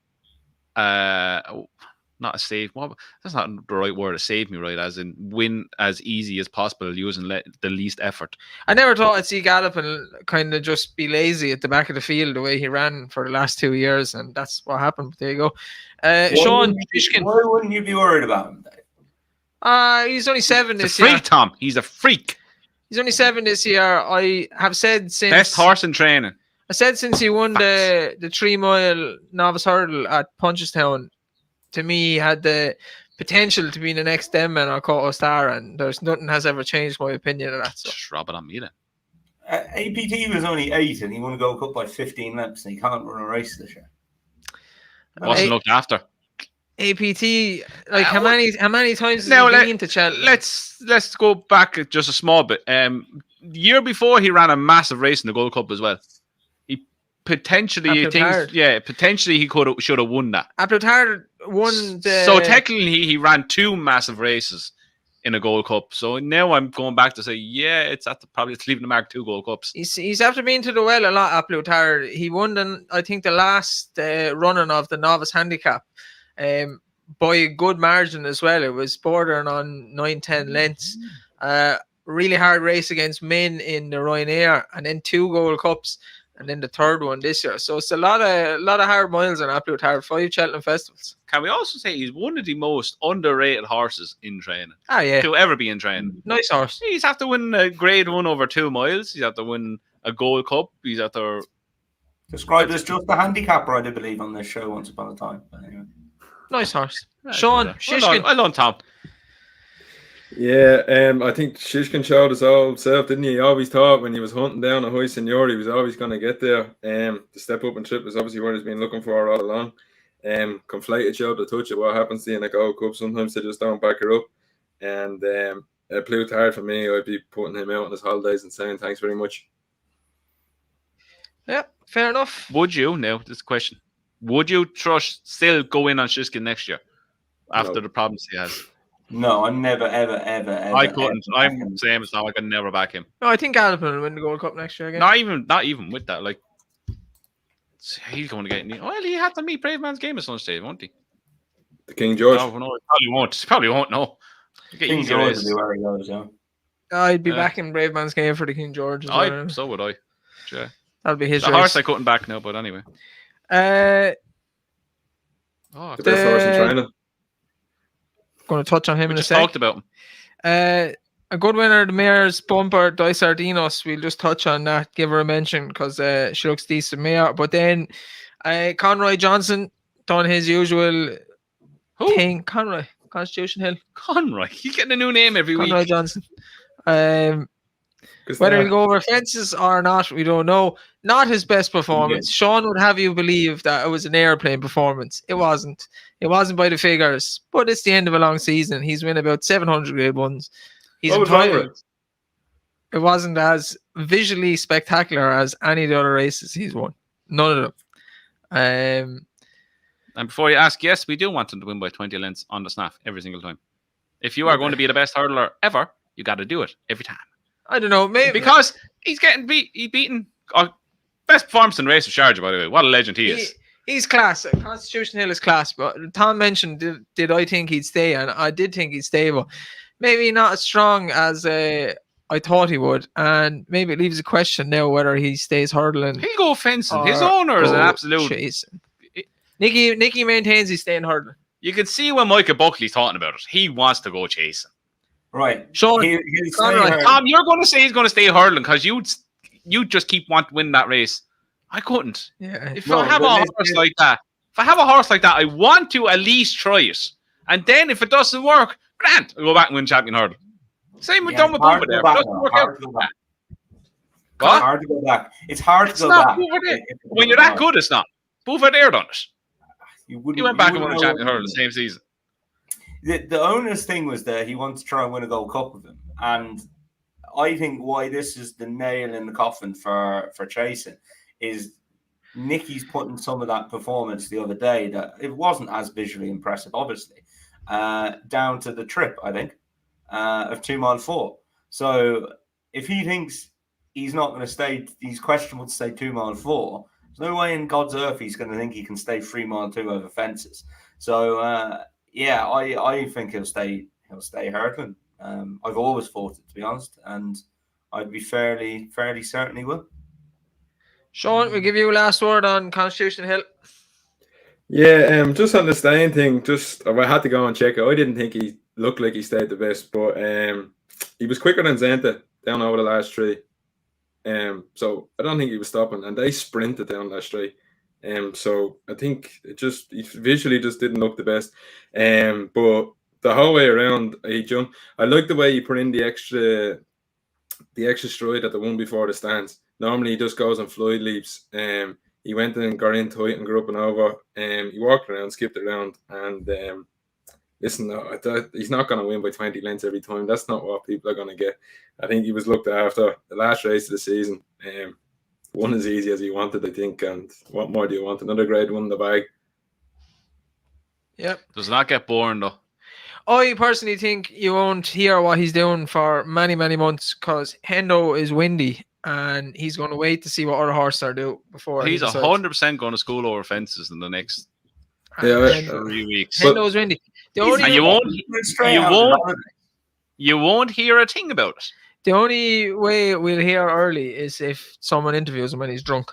Speaker 2: not a save. Well, that's not the right word. A save me right, as in win as easy as possible using the least effort.
Speaker 1: I never thought I'd see Gallopin kind of just be lazy at the back of the field the way he ran for the last 2 years, and that's what happened. But there you go. Sean Fishkin.
Speaker 3: Why wouldn't you be worried about him, Dave?
Speaker 1: He's only 7 this
Speaker 2: year.
Speaker 1: Freak,
Speaker 2: Tom. He's a freak.
Speaker 1: He's only 7 this year. I have said since
Speaker 2: best horse in training.
Speaker 1: I said since he won the 3 mile novice hurdle at Punchestown, to me he had the potential to be the next Denman or Koto Star, and there's nothing has ever changed my opinion of that. So
Speaker 2: Just rub it on me then.
Speaker 3: APT was only 8 and he won a Gold Cup by 15 lengths and he can't run a race this year.
Speaker 2: Wasn't looked after.
Speaker 1: APT, like how many times has
Speaker 2: Now
Speaker 1: he been to Cheltenham?
Speaker 2: let's go back just a small bit. The year before he ran a massive race in the Gold Cup as well. He potentially he should have won that.
Speaker 1: Applutard won the.
Speaker 2: So technically he ran 2 massive races in a Gold Cup. So now I'm going back to say, it's probably leaving the mark 2 Gold Cups.
Speaker 1: He's after being to the well a lot. Applutard. He won I think the last running of the novice handicap. By a good margin as well. It was bordering on 9-10 lengths. Really hard race against men in the Ryanair, and then 2 Gold Cups, and then the 3rd one this year. So it's a lot of hard miles on Applutard. 5 Cheltenham festivals.
Speaker 2: Can we also say he's one of the most underrated horses in training?
Speaker 1: Yeah.
Speaker 2: To ever be in training.
Speaker 1: Nice horse.
Speaker 2: He's have to win a Grade 1 over 2 miles. He's have to win a Gold Cup. He's have to
Speaker 3: described as just a handicapper, I do believe, on this show once upon a time. But anyway.
Speaker 1: Nice horse. Sean, Shishkin.
Speaker 2: Well done, Tom.
Speaker 4: Yeah, I think Shishkin showed us all himself, didn't he? He always thought when he was hunting down a high senior, he was always going to get there. The step up and trip is obviously what he's been looking for all along. Conflated showed the touch of what happens to you in a Gold Cup. Sometimes they just don't back her up. And Applutard for me, I'd be putting him out on his holidays and saying thanks very much.
Speaker 1: Yeah, fair enough.
Speaker 2: Would you, now, this is a question, would you still go in on Shishkin next year after the problems he has?
Speaker 3: No, I'm never, ever.
Speaker 2: I couldn't. I'm the same as now. I could never back him.
Speaker 1: No, I think Galopin will win the Gold Cup next year again.
Speaker 2: Not even with that. Like, he's going to get. Well, he had to meet Brave Man's game at some stage, won't he?
Speaker 4: The King George.
Speaker 2: No, he probably won't. He probably won't. No.
Speaker 3: King George will be where he goes. Yeah.
Speaker 1: I'd be back in Brave Man's game for the King George.
Speaker 2: So would I. Yeah.
Speaker 1: That'll be his
Speaker 2: the horse I couldn't back now, but anyway.
Speaker 4: The best horse in training.
Speaker 1: Going to touch on him in a sec.
Speaker 2: Talked about him.
Speaker 1: A good winner, the Mayor's Bumper, Di Sardinos. We'll just touch on that, give her a mention because she looks decent, Mayor. But then Conroy Johnson done his usual thing. Conroy, Constitution Hill.
Speaker 2: Conroy, he's getting a new name every week.
Speaker 1: Conroy Johnson. Whether he'll go over fences or not, we don't know. Not his best performance. Yeah. Sean would have you believe that it was an airplane performance. It wasn't. It wasn't by the figures, but it's the end of a long season. He's won about 700 Grade 1s. He's entitled. It wasn't as visually spectacular as any of the other races he's won. None of them.
Speaker 2: And before you ask, yes, we do want him to win by 20 lengths on the snaff every single time. If you are going to be the best hurdler ever, you got to do it every time.
Speaker 1: I don't know, maybe
Speaker 2: because he's getting beaten. Best performance in the race of Sharjah, by the way. What a legend he is.
Speaker 1: He's class. Constitution Hill is class. But Tom mentioned, did I think he'd stay? And I did think he'd stay, but maybe not as strong as I thought he would. And maybe it leaves a question now whether he stays hurdling.
Speaker 2: He'll go fencing. His owner is an absolute.
Speaker 1: Chasing. Nicky maintains he's staying hurdling.
Speaker 2: You can see when Micah Buckley's talking about it. He wants to go chasing.
Speaker 3: Right.
Speaker 1: Sean,
Speaker 2: Tom, you're going to say he's going to stay hurdling because you just keep wanting to win that race. I couldn't.
Speaker 1: Yeah.
Speaker 2: If I have a horse like that, I want to at least try it. And then if it doesn't work, grand, I'll go back and win champion hurdle. Same with Dumb Bumper there. It doesn't work out.
Speaker 3: It's hard to go back. It's hard to go back.
Speaker 2: When you're that good, it's not. Buford Air done it. He went back and won a champion hurdle the same season.
Speaker 3: The owner's thing was that he wants to try and win a Gold Cup with him. And I think why this is the nail in the coffin for chasing is Nicky's putting some of that performance the other day that it wasn't as visually impressive, obviously, down to the trip, I think, of 2 mile 4. So if he thinks he's not going to stay, he's questionable to stay 2 mile 4, there's no way in God's earth he's going to think he can stay 3 mile 2 over fences. So, I think he'll stay hurdling. I've always thought it, to be honest, and I'd be fairly certain he will.
Speaker 1: Sean, we'll give you a last word on Constitution Hill.
Speaker 4: Yeah, just on the staying thing, I had to go and check it. I didn't think he looked like he stayed the best, but he was quicker than Zenta down over the last 3. So I don't think he was stopping, and they sprinted down that straight. So I think he visually just didn't look the best. But the whole way around, he jumped. I like the way he put in the extra stride at the one before the stands. Normally he just goes and floyd leaps. He went and got in tight and grew up and over. He walked around, skipped around, and listen, he's not going to win by 20 lengths every time. That's not what people are going to get. I think he was looked after. The last race of the season, won as easy as he wanted, I think. And what more do you want? Another grade one in the bag.
Speaker 1: Yep.
Speaker 2: Does not get boring though.
Speaker 1: I personally think you won't hear what he's doing for many, many months because Hendo is windy and he's going to wait to see what other horses are do before
Speaker 2: He's
Speaker 1: he decides.
Speaker 2: 100% going to school over fences in the next
Speaker 4: Yeah,
Speaker 2: 3 weeks.
Speaker 1: Hendo's windy. The only,
Speaker 2: And you won't hear a thing about it.
Speaker 1: the only way we'll hear early is if someone interviews him when he's drunk.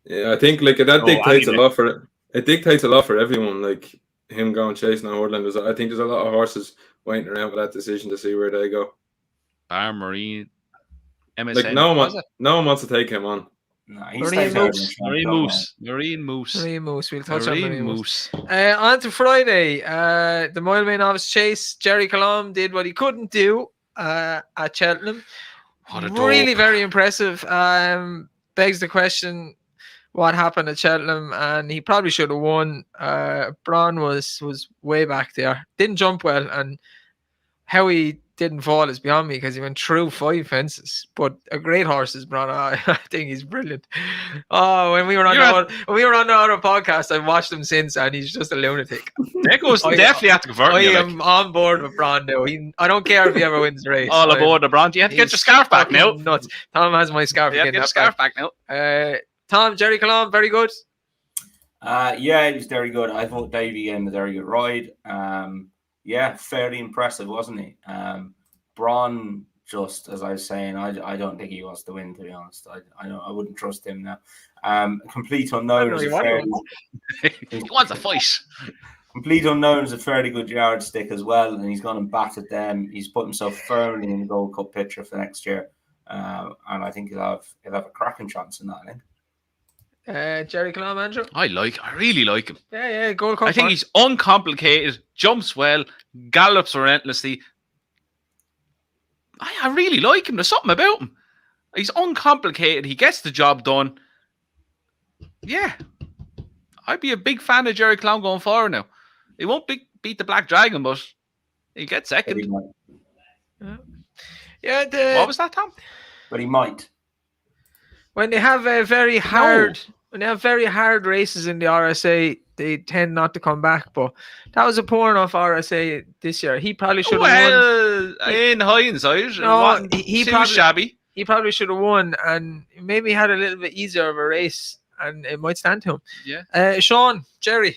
Speaker 4: Yeah, I think like that dictates a lot for it. It dictates a lot for everyone. Like him going chasing a hurdle. I think there's a lot of horses waiting around for that decision to see where they go.
Speaker 2: Bar Marine, MSN.
Speaker 4: Like no one wants to take him on.
Speaker 3: No, he's Marine
Speaker 2: Moose.
Speaker 1: We'll touch on Marine
Speaker 2: Moose.
Speaker 1: On to Friday. The Mile Main Novice Chase. Jerry Colomb did what he couldn't do at Cheltenham. Really very impressive. Begs the question what happened at Cheltenham, and he probably should have won. Braun was way back there. Didn't jump well, and how he didn't fall is beyond me because he went through 5 fences. But a great horse is Braun. I think he's brilliant. Oh, when we were on the other podcast, I've watched him since, and he's just a lunatic.
Speaker 2: Deco's definitely have to convert.
Speaker 1: I am on board with Braun now. I don't care if he ever wins the race.
Speaker 2: All aboard the Braun. You have to get your scarf back now.
Speaker 1: Nuts. Tom has my scarf.
Speaker 2: You have to get your scarf back now.
Speaker 1: Tom, Jerry Colomb, very good.
Speaker 3: Yeah, it was very good. I thought Davey gave him a very good ride. Yeah, fairly impressive, wasn't he? Braun, just as I was saying, I don't think he wants to win, to be honest. I wouldn't trust him now. Complete Unknown
Speaker 2: he wants a fight.
Speaker 3: Complete Unknown is a fairly good yardstick as well, and he's gone and battered them. He's put himself firmly in the Gold Cup picture for next year, and I think he'll have a cracking chance in that. I think.
Speaker 1: Jerry Colomb, Andrew.
Speaker 2: I really like him.
Speaker 1: Yeah, Gold Cup.
Speaker 2: I think he's uncomplicated, jumps well, gallops relentlessly. I really like him. There's something about him. He's uncomplicated. He gets the job done. Yeah. I'd be a big fan of Jerry Colomb going forward now. He won't beat the Black Dragon, but he'll get second.
Speaker 1: Yeah.
Speaker 2: What was that, Tom?
Speaker 3: But he might.
Speaker 1: When they have very hard races in the RSA, they tend not to come back. But that was a poor enough RSA this year. He probably should have won.
Speaker 2: In hindsight,
Speaker 1: no, he probably
Speaker 2: shabby.
Speaker 1: He probably should have won, and maybe had a little bit easier of a race, and it might stand to him.
Speaker 2: Yeah.
Speaker 1: Sean, Jerry.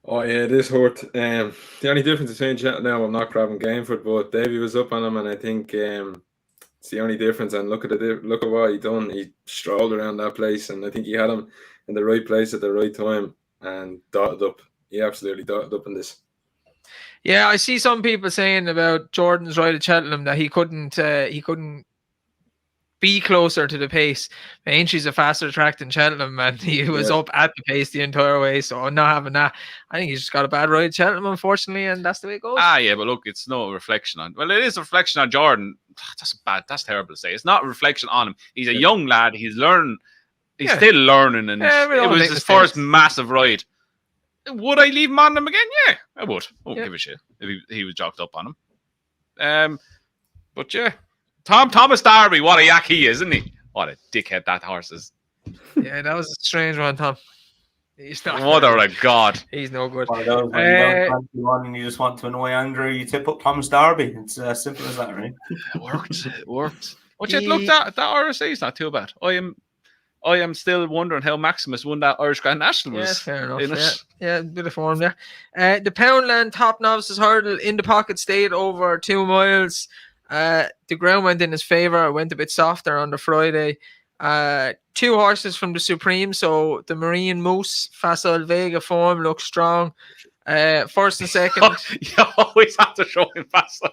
Speaker 4: Oh yeah, this hurt. The only difference between Cheltenham now, I'm not grabbing Gainford, but Davey was up on him, and I think it's the only difference. And look at what he done. He strolled around that place, and I think he had him in the right place at the right time and dotted up. He absolutely dotted up in this.
Speaker 1: Yeah, I see some people saying about Jordan's ride at Cheltenham that he couldn't be closer to the pace. Aintree's a faster track than Cheltenham, and he was up at the pace the entire way. So I'm not having that. I think he's just got a bad ride at Cheltenham, unfortunately, and that's the way it goes.
Speaker 2: Yeah, but look, it's no reflection on. Well, it is a reflection on Jordan. That's terrible to say. It's not a reflection on him. He's a young lad. He's learning. He's still learning, and it was his first massive ride. Would I leave him on him again? Yeah, I would. I won't give a shit if he was jocked up on him. But yeah. Thomas Darby, what a yak he is, isn't he? What a dickhead that horse is.
Speaker 1: Yeah, that was a strange one, Tom. He's not.
Speaker 2: Mother of God.
Speaker 1: He's no good.
Speaker 3: One of those when you don't fancy one and you just want to annoy Andrew, you tip up Thomas Darby. It's as simple as that, right?
Speaker 2: It worked. But yet, look, that RSA is not too bad. I am still wondering how Maximus won that Irish Grand National.
Speaker 1: Yeah, fair enough. Yeah, a bit of form there. The Poundland Top Novices Hurdle in the pocket stayed over 2 miles. The ground went in his favour. It went a bit softer on the Friday. 2 horses from the Supreme. So the Marine Moose, Facile Vega form looks strong. First and second.
Speaker 2: You always have to show him Facile.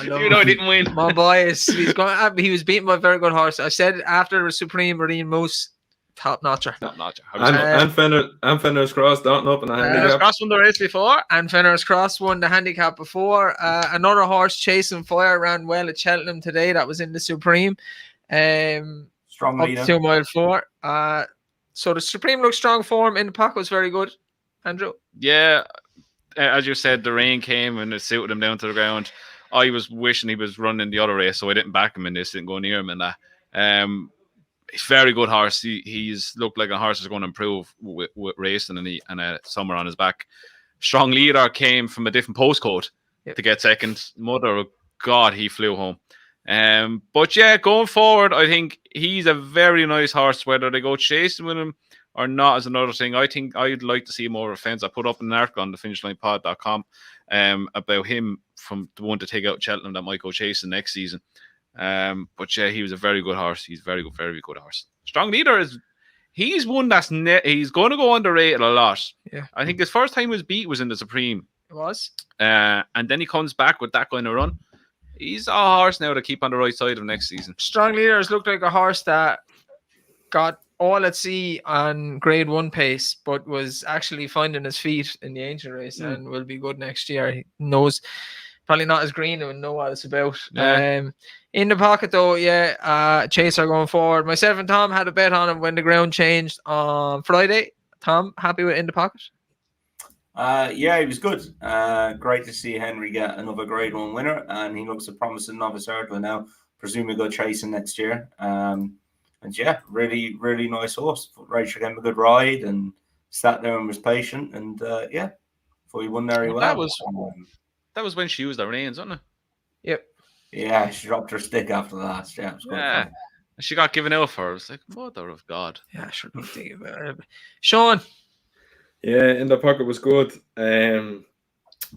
Speaker 2: He didn't win.
Speaker 1: My boy he was beaten by a very good horse. I said after the Supreme Marine Moose, top notcher.
Speaker 2: Top notch.
Speaker 4: And Fenner's Cross, don't up in the
Speaker 2: Fenner's
Speaker 4: handicap.
Speaker 2: Cross won the race before.
Speaker 1: And Fenner's Cross won the handicap before. Another horse, Chasing Fire, ran well at Cheltenham today. That was in the Supreme.
Speaker 3: Strong
Speaker 1: up
Speaker 3: leader.
Speaker 1: 2 mile 4. So the Supreme looked strong form. In the pocket was very good. Andrew?
Speaker 2: Yeah, as you said, the rain came and it suited him down to the ground. I was wishing he was running the other race, so I didn't back him in this, didn't go near him in that. He's a very good horse. He's looked like a horse that's going to improve with racing and a summer on his back. Strong leader came from a different postcode to get second. Mother of God, he flew home. But yeah, going forward, I think he's a very nice horse. Whether they go chasing with him or not is another thing. I think I'd like to see more of a fence. I put up an article on the finishlinepod.com about him from the one to take out Cheltenham that might go chasing next season. But yeah, he was a very good horse. He's very good horse. Strong leader he's one that's he's going to go underrated a lot.
Speaker 1: Yeah,
Speaker 2: I think his first time he was beat was in the Supreme.
Speaker 1: it was.
Speaker 2: And then he comes back with that kind of run. He's a horse now to keep on the right side of next season.
Speaker 1: Strong Leaders looked like a horse that got all at sea on grade 1 pace, but was actually finding his feet in the Ancient race and will be good next year. He knows, probably not as green and know what it's about.
Speaker 2: Yeah.
Speaker 1: In the pocket though, Chaser going forward. Myself and Tom had a bet on him when the ground changed on Friday. Tom, happy with In the Pocket?
Speaker 3: Yeah, he was good. Great to see Henry get another grade 1 winner, and he looks a promising novice hurdler now. Presume he'll go chasing next year. And yeah, really, really nice horse. Rachel gave him a good ride and sat there and was patient. And yeah, thought he won very well.
Speaker 2: That was when she used her reins, wasn't it?
Speaker 1: Yep.
Speaker 3: Yeah, she dropped her stick after that. Yeah, it was quite fun.
Speaker 2: She got given out for her. I was like, mother of God.
Speaker 1: Yeah, sure. Don't think about it. Sean.
Speaker 4: Yeah, In the Pocket was good.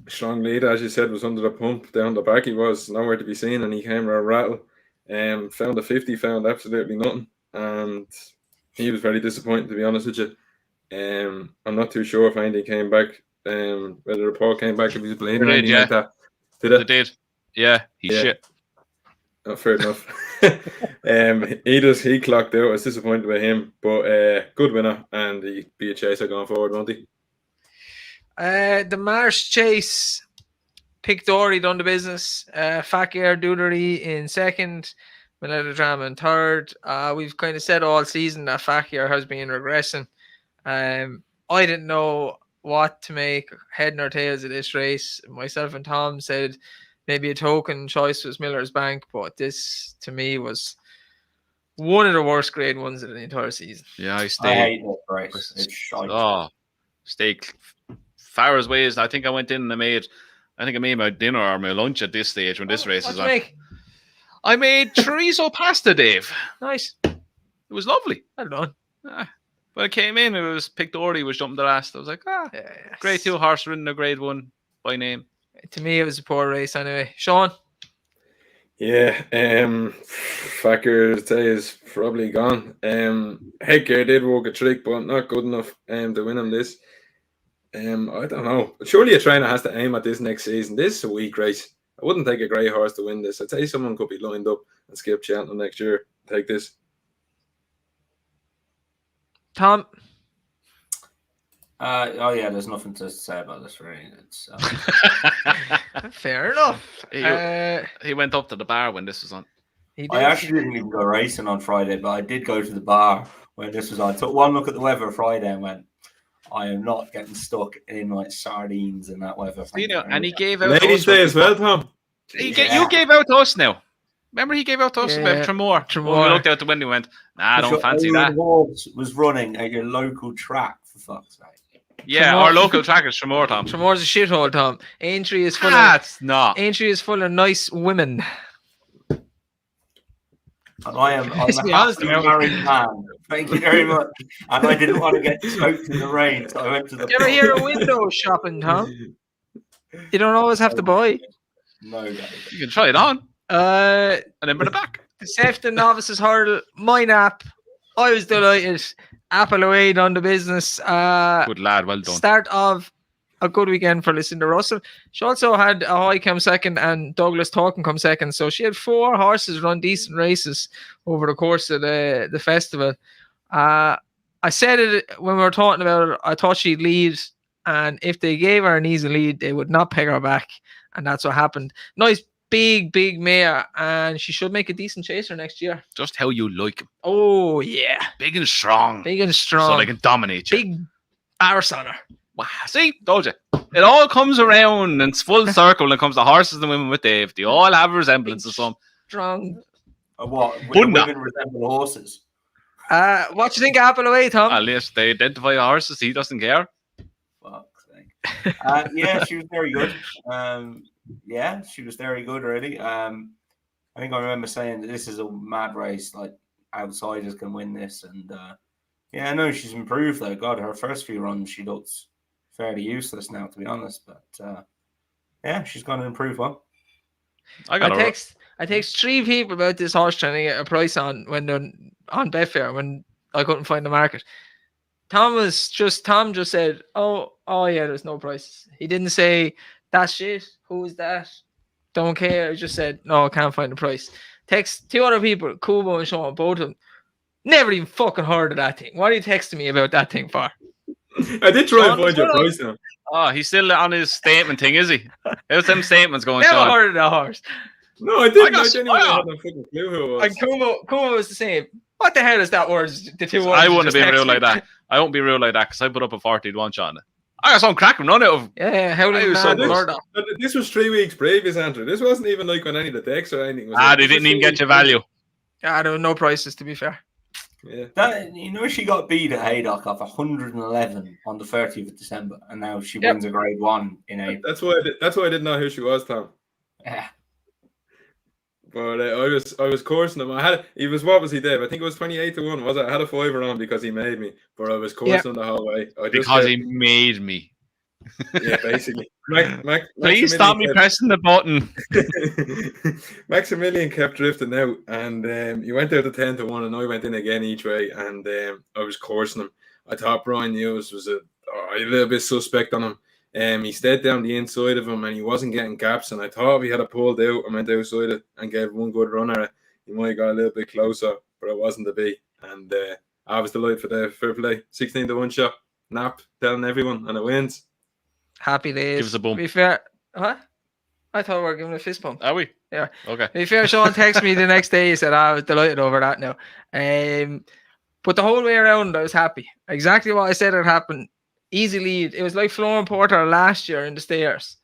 Speaker 4: Strong leader, as you said, was under the pump. Down the back, he was nowhere to be seen, and he came a rattle. Found a 50, found absolutely nothing, and he was very disappointed, to be honest with you. I'm not too sure if Andy came back, whether the report came back if he was bleeding or anything like that.
Speaker 2: They did. Yeah, shit.
Speaker 4: Oh, fair enough. He clocked out. I was disappointed with him, but good winner, and he'll be a chaser going forward, won't he?
Speaker 1: The Marsh Chase, Pick Dory done the business. Fakir Doodery in second, Melodrama in third. We've kind of said all season that Fakir has been regressing. I didn't know what to make, head nor tails of this race. Myself and Tom said maybe a token choice was Miller's Bank, but this to me was one of the worst grade ones of the entire season.
Speaker 2: Yeah, I
Speaker 3: hate that race. It's shite.
Speaker 2: Stay far as ways. I think I went in and I made my dinner or my lunch at this stage when this race is on. I made chorizo pasta, Dave.
Speaker 1: Nice.
Speaker 2: It was lovely.
Speaker 1: Well done.
Speaker 2: When I came in, it was Pick Dory was jumping the last. I was like, grade 2 horse ridden a grade 1 by name.
Speaker 1: To me, it was a poor race anyway. Sean?
Speaker 4: Yeah, Fakir is probably gone. Headgear did work a trick, but not good enough to win him this. I don't know. Surely a trainer has to aim at this next season. This is a weak race. I wouldn't take a great horse to win this. I'd say someone could be lined up and skip Cheltenham next year. Take this.
Speaker 1: Tom?
Speaker 3: There's nothing to say about this really. It's
Speaker 1: fair enough.
Speaker 2: He went up to the bar when this was on.
Speaker 3: I actually didn't even go racing on Friday, but I did go to the bar when this was on. I took one look at the weather Friday and went, I am not getting stuck in like sardines in that weather.
Speaker 2: And he gave out
Speaker 4: Ladies' Day as well, Tom.
Speaker 2: You gave out to us now. Remember he gave out to us about Tremor.
Speaker 1: Tremor.
Speaker 2: We looked out the window and went, I don't fancy that.
Speaker 3: Horse was running at your local track, for fuck's sake.
Speaker 2: Yeah,
Speaker 1: Tremor.
Speaker 2: Our local track is Tremor, Tom.
Speaker 1: Tremor's a shithole, Tom. Aintree is full Aintree is full of nice women.
Speaker 3: And I'm a happily married man. Thank you very much. And I didn't want to get soaked in the rain, so I went to the
Speaker 1: You ever hear of window shopping, Tom? You don't always have to buy.
Speaker 3: No,
Speaker 2: you can try it on. And then bring it back.
Speaker 1: The Sefton Novices Hurdle, my nap. I was delighted. Apple away on the business.
Speaker 2: Good lad, well done.
Speaker 1: Start of a good weekend for Lucinda Russell. She also had Ahoy come second and Douglas Talkin come second. So she had 4 horses run decent races over the course of the festival. I said it when we were talking about it. I thought she'd lead, and if they gave her an easy lead, they would not peg her back, and that's what happened. Nice big mare, and she should make a decent chaser next year.
Speaker 2: Just how you like him.
Speaker 1: Oh yeah,
Speaker 2: Big and strong.
Speaker 1: so
Speaker 2: they can dominate you.
Speaker 1: big arse on her.
Speaker 2: Wow. See, told you. It all comes around and it's full circle when it comes to horses and women with Dave. They all have a resemblance to some.
Speaker 1: Strong.
Speaker 3: What?
Speaker 2: Bunda.
Speaker 3: Women resemble horses.
Speaker 1: What do you think of Apple away, Tom?
Speaker 2: At least they identify horses. He doesn't care.
Speaker 3: Fuck's sake. Yeah, she was very good. Yeah, she was very good, really. I think I remember saying that this is a mad race. Like, outsiders can win this. And yeah, no, she's improved, though. God, her first few runs, she looks fairly useless now, to be honest. But yeah, she's going to improve well.
Speaker 1: I text 3 people about this horse trying to get a price on when they're on Betfair when I couldn't find the market. Tom just said, oh yeah, there's no prices. He didn't say that's shit. Who is that? Don't care. He just said no, I can't find the price. Text 2 other people, Kubo and Sean, both of them. Never even fucking heard of that thing. What are you texting me about that thing for?
Speaker 4: I did try and find your price now.
Speaker 2: Oh, he's still on his statement thing, is he? How's them statements going,
Speaker 1: Never
Speaker 2: Sean?
Speaker 1: heard of that horse.
Speaker 4: No, I didn't. I
Speaker 2: got
Speaker 4: genuinely
Speaker 2: spoiled.
Speaker 4: had no fucking clue who it was.
Speaker 1: And Kubo was the same. What the hell is that word? The 2 words.
Speaker 2: I
Speaker 1: you
Speaker 2: wouldn't
Speaker 1: just
Speaker 2: be
Speaker 1: texted
Speaker 2: real
Speaker 1: me?
Speaker 2: like that. I won't be real like that because I put up a 40-1 on it. I got some cracking run out of.
Speaker 1: Yeah, how
Speaker 2: I
Speaker 1: did
Speaker 2: was so
Speaker 1: man
Speaker 2: good.
Speaker 1: murder?
Speaker 4: But this was 3 weeks previous, Andrew. This wasn't even like on any of the decks or anything.
Speaker 2: They didn't even get your value.
Speaker 1: Yeah, there were no prices, to be fair.
Speaker 4: Yeah.
Speaker 3: That, you know, she got beat at Haydock off 111 on the 30th of December, and now she wins a Grade 1 in April.
Speaker 4: That's why I didn't know who she was, Tom.
Speaker 3: Yeah.
Speaker 4: But I was coursing him. What was he, Dave? I think it was 28-1, was it? I had a 5er on because he made me, but I was coursing him the whole way.
Speaker 2: Because he made me.
Speaker 4: Yeah, basically.
Speaker 2: Please stop me pressing the button.
Speaker 4: Maximilian kept drifting out, and he went out to 10-1, and I went in again each way, and I was coursing him. I thought Brian Hughes was a little bit suspect on him. He stayed down the inside of him, and he wasn't getting gaps, and I thought if he had pulled out and went outside it and gave one good run at it, he might have got a little bit closer, but it wasn't to be. And I was delighted for the fair play. 16-1 shot, nap, telling everyone, and it wins.
Speaker 1: Happy days.
Speaker 2: Give us a bump.
Speaker 1: To be fair, what? I thought we were giving a fist bump.
Speaker 2: Are we?
Speaker 1: Yeah.
Speaker 2: Okay.
Speaker 1: To be fair, Sean texted me the next day. He said, I was delighted over that now. But the whole way around, I was happy. Exactly what I said had happened. Easy lead. It was like Florin Porter last year in the stairs.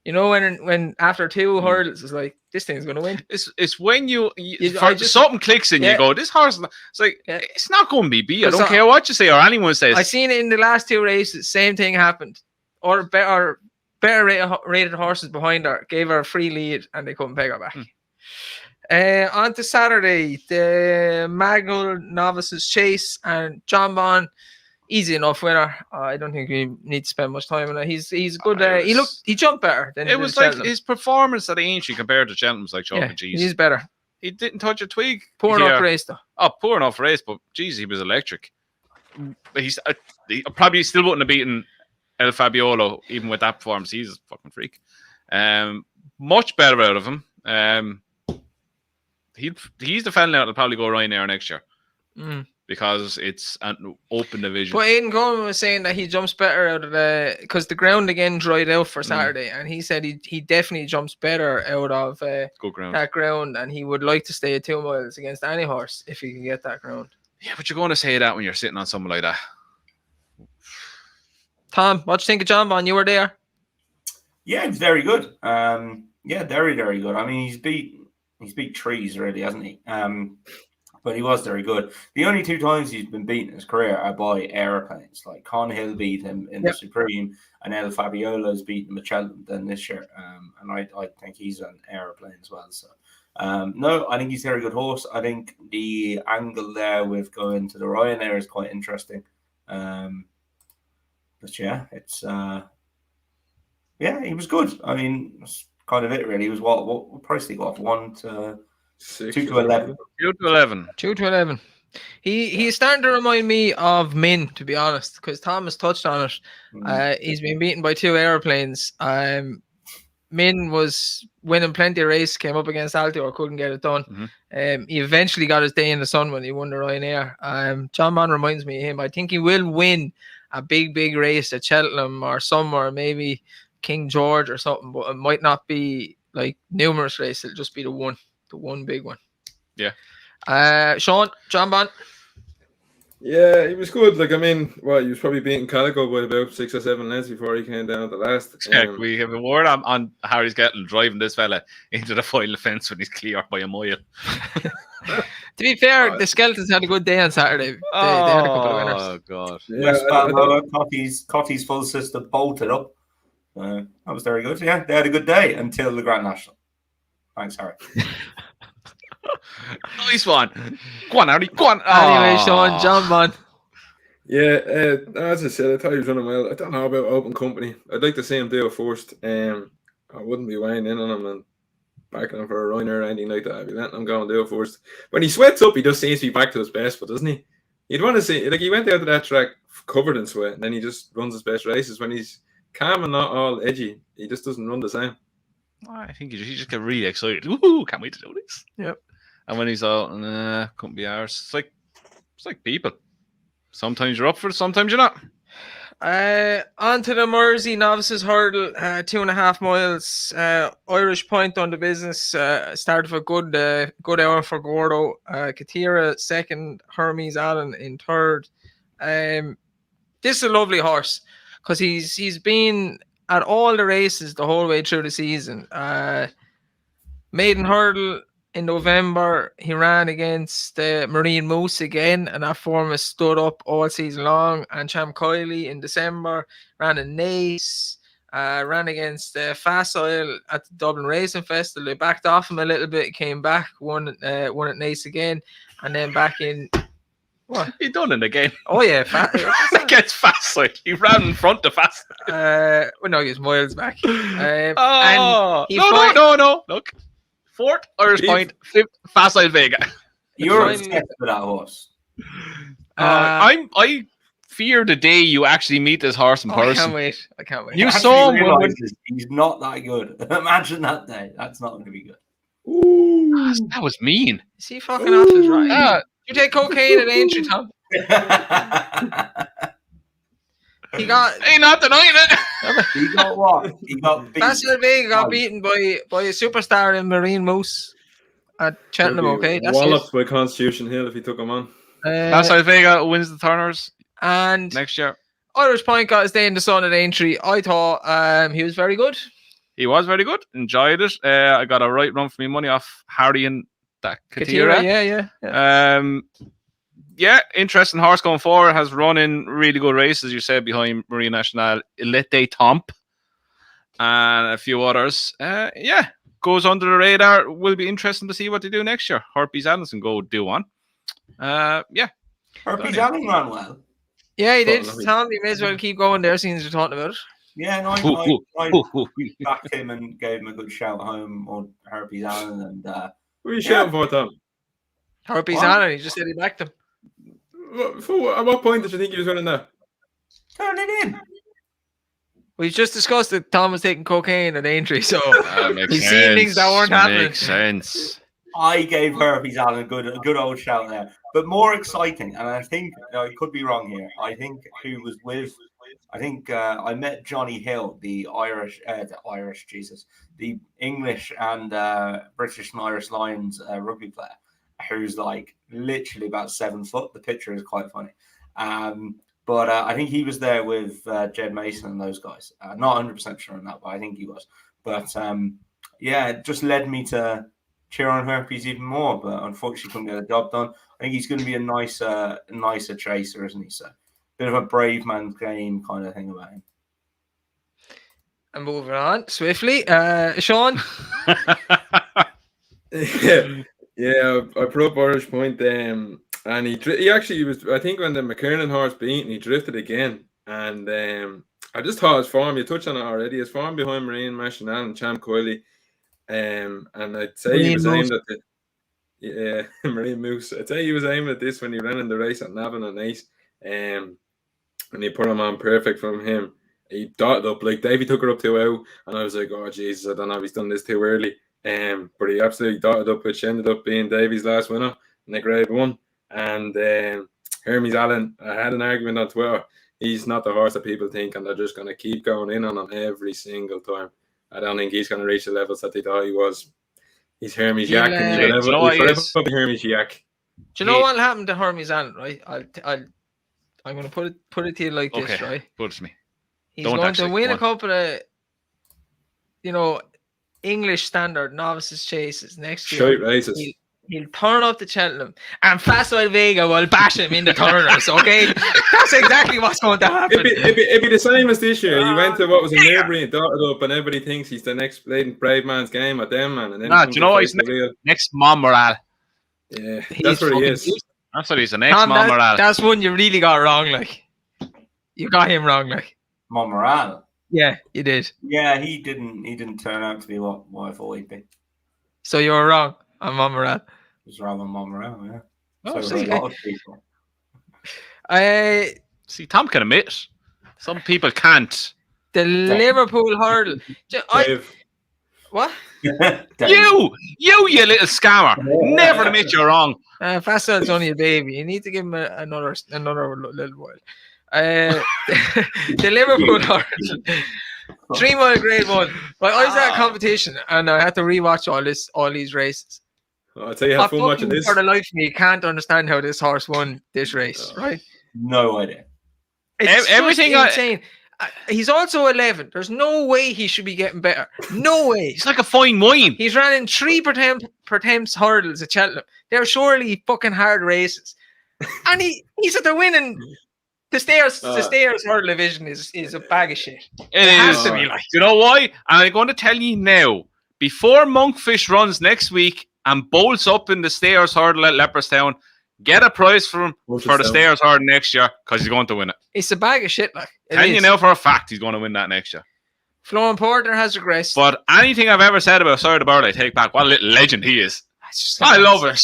Speaker 1: You know, when after 2 hurdles, it's like, this thing's going to win.
Speaker 2: It's when
Speaker 1: just-
Speaker 2: something clicks in you go, this horse, it's like, it's not going to be B. I don't care what you say or anyone says.
Speaker 1: I seen it in the last 2 races. Same thing happened. Or better rated horses behind her gave her a free lead and they couldn't peg her back. On to Saturday, the Magul Novices Chase and John Bond, easy enough winner. I don't think we need to spend much time on it. He's good. He jumped better than
Speaker 2: it was like his performance at Aintree compared to Cheltenham's like chalk and cheese.
Speaker 1: He's better.
Speaker 2: He didn't touch a twig.
Speaker 1: Poor enough race though.
Speaker 2: Oh, poor enough race, but geez, he was electric. He probably still wouldn't have beaten El Fabiolo, even with that performance. He's a fucking freak. Much better out of him. He's the fella now that'll probably go Ryanair next year because it's an open division.
Speaker 1: But Aidan Coleman was saying that he jumps better out of because the ground again dried out for Saturday, and he said he definitely jumps better out of
Speaker 2: good ground.
Speaker 1: That ground, and he would like to stay at 2 miles against any horse if he can get that ground.
Speaker 2: Yeah, but you're going to say that when you're sitting on someone like that.
Speaker 1: Tom, what do you think of John Bond? You were there.
Speaker 3: Yeah, he's very good. Yeah, very, very good. I mean, he's beat trees already, hasn't he? But he was very good. The only 2 times he's been beaten in his career are by aeroplanes. Like Con Hill beat him in the Supreme, and El Fabiolo's beaten him at Cheltenham this year. And I think he's an aeroplane as well. So no, I think he's a very good horse. I think the angle there with going to the Ryanair is quite interesting. But yeah, it's he was good. I mean, that's kind of it really. He was what price did he go off? 1 to 2 to 11.
Speaker 2: 2 to 11.
Speaker 1: 2 to 11. He's starting to remind me of Min, to be honest, because Thomas touched on it. He's been beaten by 2 airplanes. Min Min was winning plenty of races, came up against Altior, couldn't get it done. He eventually got his day in the sun when he won the Ryanair. John Mann reminds me of him. I think he will win a big race at Cheltenham or somewhere, maybe King George or something, but it might not be like numerous races. It'll just be the one big one.
Speaker 2: Yeah.
Speaker 1: Sean, John Mann.
Speaker 4: Yeah, he was good. Like, I mean, well, he was probably beating Calico by about 6 or 7 lengths before he came down at the last.
Speaker 2: Check. We have a word on Harry's getting driving this fella into the final fence when he's clear by a mile.
Speaker 1: To be fair, the Skeletons had a good day on Saturday. They had a couple of winners.
Speaker 2: Oh god!
Speaker 4: Yeah,
Speaker 3: West
Speaker 4: I
Speaker 3: Balboa, Cotty's full system bolted up. That was very good. Yeah, they had a good day until the Grand National. Thanks, Harry.
Speaker 2: Nice one. Go on, Harry. Go on.
Speaker 1: Anyway, Sean, John Mann.
Speaker 4: Yeah, as I said, I thought he was running well. I don't know about Open Company. I'd like to see him do it first. I wouldn't be weighing in on him and backing him for a runner or anything like that. I'd be letting him go and do it first. When he sweats up, he just seems to be back to his best, but doesn't he? You'd want to see, like, he went out to that track covered in sweat, and then he just runs his best races. When he's calm and not all edgy, he just doesn't run the same.
Speaker 2: I think he just get really excited. Woohoo! Can't wait to do this.
Speaker 1: Yep.
Speaker 2: And when he's all, couldn't be ours. It's like people. Sometimes you're up for it, sometimes you're not.
Speaker 1: On to the Mersey Novices Hurdle, 2.5 miles. Irish Point on the business. Started for good hour for Gordo. Katira second, Hermes Allen in third. This is a lovely horse because he's been at all the races the whole way through the season. Maiden Hurdle in November, he ran against Marine Moose again, and that form has stood up all season long. And Cham Kiley in December ran in Nace, ran against Facile at the Dublin Racing Festival. They backed off him a little bit, came back, won at Nace again, and then back in. What?
Speaker 2: He done it again.
Speaker 1: Oh yeah,
Speaker 2: Against Facile. He ran in front of Facile.
Speaker 1: Well, no, he was miles back.
Speaker 2: No. Look. Fourth, Irish Point. Fifth, Facile Vega.
Speaker 3: You're obsessed with that horse.
Speaker 2: I fear the day you actually meet this horse in person.
Speaker 1: I can't wait.
Speaker 2: You saw him.
Speaker 3: He's not that good. Imagine that day. That's not going to be good.
Speaker 4: Ooh.
Speaker 2: That was mean.
Speaker 1: Is he fucking off his right? You take cocaine at Aintree, Tom? He got.
Speaker 2: Ain't not denying it.
Speaker 3: He got what? He got beaten.
Speaker 1: Facile Vega got beaten by a superstar in Marine Moose at Cheltenham. Okay, that's
Speaker 4: walloped by Constitution Hill if he took him on.
Speaker 2: Facile Vega wins the Turners
Speaker 1: and
Speaker 2: next year.
Speaker 1: Irish Point got his day in the sun at Aintree. I thought he was very good.
Speaker 2: He was very good. Enjoyed it. I got a right run for me money off Hardy and that Katira. Yeah, interesting horse going forward. Has run in really good races, you said, behind Marie National, Ilete Tomp, and a few others. Goes under the radar. Will be interesting to see what they do next year. Herpes Anderson go do one.
Speaker 3: Herpes Allen ran well.
Speaker 1: Yeah, he did. Tom, you may as well keep going there since you're talking about it.
Speaker 3: Yeah, no, I backed him and gave him a good shout home on Herpes Allen. And
Speaker 4: what are you shouting for, Tom?
Speaker 1: Herpes Allen, he just said he backed him.
Speaker 4: At what point did you think he was running that?
Speaker 3: Turn it in.
Speaker 1: We've just discussed that Tom was taking cocaine at Aintree, so
Speaker 2: he's
Speaker 1: seen things that weren't happening.
Speaker 2: Makes sense.
Speaker 3: I gave Herpes Allen a good old shout there. But more exciting, and I think I could be wrong here. I think who was with, I met Johnny Hill, the English and British and Irish Lions rugby player, who's like literally about 7 foot. The picture is quite funny. But I think he was there with Jed Mason and those guys. Not 100% sure on that, but I think he was. But it just led me to cheer on Herpes even more. But unfortunately, couldn't get the job done. I think he's going to be a nicer chaser, isn't he? So, bit of a brave man's game kind of thing about him.
Speaker 1: And moving on swiftly, Sean.
Speaker 4: Yeah, I put up Irish Point, and he actually was. I think when the McKernan horse beat, he drifted again, and I just thought his form. You touched on it already. His form behind Marine National and Cham Kiley, and I'd say he was aimed at Marine Moose. I'd say he was aiming at this when he ran in the race at Navan and Ace, and he put him on perfect from him. he dotted up. Like Davey took her up 2-out, and I was like, oh Jesus, I don't know if he's done this too early. But he absolutely dotted up, which ended up being Davey's last winner in the Grade 1. And Hermes Allen, I had an argument on Twitter. He's not the horse that people think, and they're just going to keep going in on him every single time. I don't think he's going to reach the levels that they thought he was. He's Hermes Yak, and he's forever Hermes Yak.
Speaker 1: Do you know what happened to Hermes Allen, right? I'm going to put it to you like this, right?
Speaker 2: Put it to me.
Speaker 1: He's going to win a couple of, English standard novices chases next year.
Speaker 4: Shite races.
Speaker 1: He'll turn up to Cheltenham, and Facile Vega will bash him in the turners, okay? That's exactly what's going to happen.
Speaker 4: It'd be the same as this year. He went to what was in Newbury and dotted up, and everybody thinks he's the next brave man's game at them, man. And then
Speaker 2: do you know what he's next Monmoral?
Speaker 4: Yeah, that's where he is.
Speaker 2: That's what he's the next Monmoral.
Speaker 1: That's one you really got wrong, like. You got him wrong, like.
Speaker 3: Monmoral?
Speaker 1: Yeah, you did.
Speaker 3: Yeah, he didn't turn out to be what I thought he'd be.
Speaker 1: So you were wrong on Monmoral.
Speaker 3: It was wrong on Monmoral, yeah.
Speaker 1: Oh,
Speaker 3: so a lot of people.
Speaker 2: See, Tom can admit. Some people can't.
Speaker 1: The Liverpool hurdle. What?
Speaker 2: You little scammer. Never admit you're wrong.
Speaker 1: Facile's only a baby. You need to give him another little while. The Liverpool hurdle. 3 mile Grade 1. Right, I was at a competition and I had to rewatch all these races.
Speaker 4: I'll tell you how fun watching this.
Speaker 1: For the life of me, can't understand how this horse won this race, right?
Speaker 3: No idea.
Speaker 1: It's everything insane. He's also 11. There's no way he should be getting better. No way.
Speaker 2: He's like a fine wine.
Speaker 1: He's running 3 Pertemps hurdles at Cheltenham. They're surely fucking hard races. And he's at the winning. The stairs hurdle division is a bag of shit.
Speaker 2: It has to be like. You know why? And I'm going to tell you now. Before Monkfish runs next week and bolts up in the stairs hurdle at Leopardstown, get a prize for him for the stairs hurdle next year because he's going to win it.
Speaker 1: It's a bag of shit, like.
Speaker 2: Tell you now for a fact he's going to win that next year.
Speaker 1: Florin Porter has regressed.
Speaker 2: But anything I've ever said about Sire the Bird, I take back. What a little legend he is. I love it.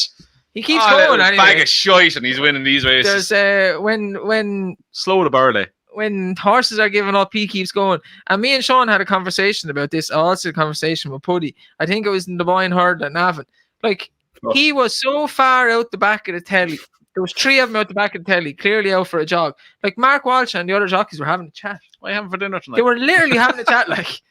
Speaker 1: He keeps going anyway.
Speaker 2: Bag of shite and he's winning these races.
Speaker 1: There's when
Speaker 2: slow the Bird.
Speaker 1: When horses are giving up, he keeps going. And me and Sean had a conversation about this. I also had a conversation with Puddy. I think it was in the Boyne Hurdle at Navan. Like, he was so far out the back of the telly. There was 3 of them out the back of the telly, clearly out for a jog. Like, Mark Walsh and the other jockeys were having a chat.
Speaker 2: What are you having for dinner tonight?
Speaker 1: They were literally having a chat, like.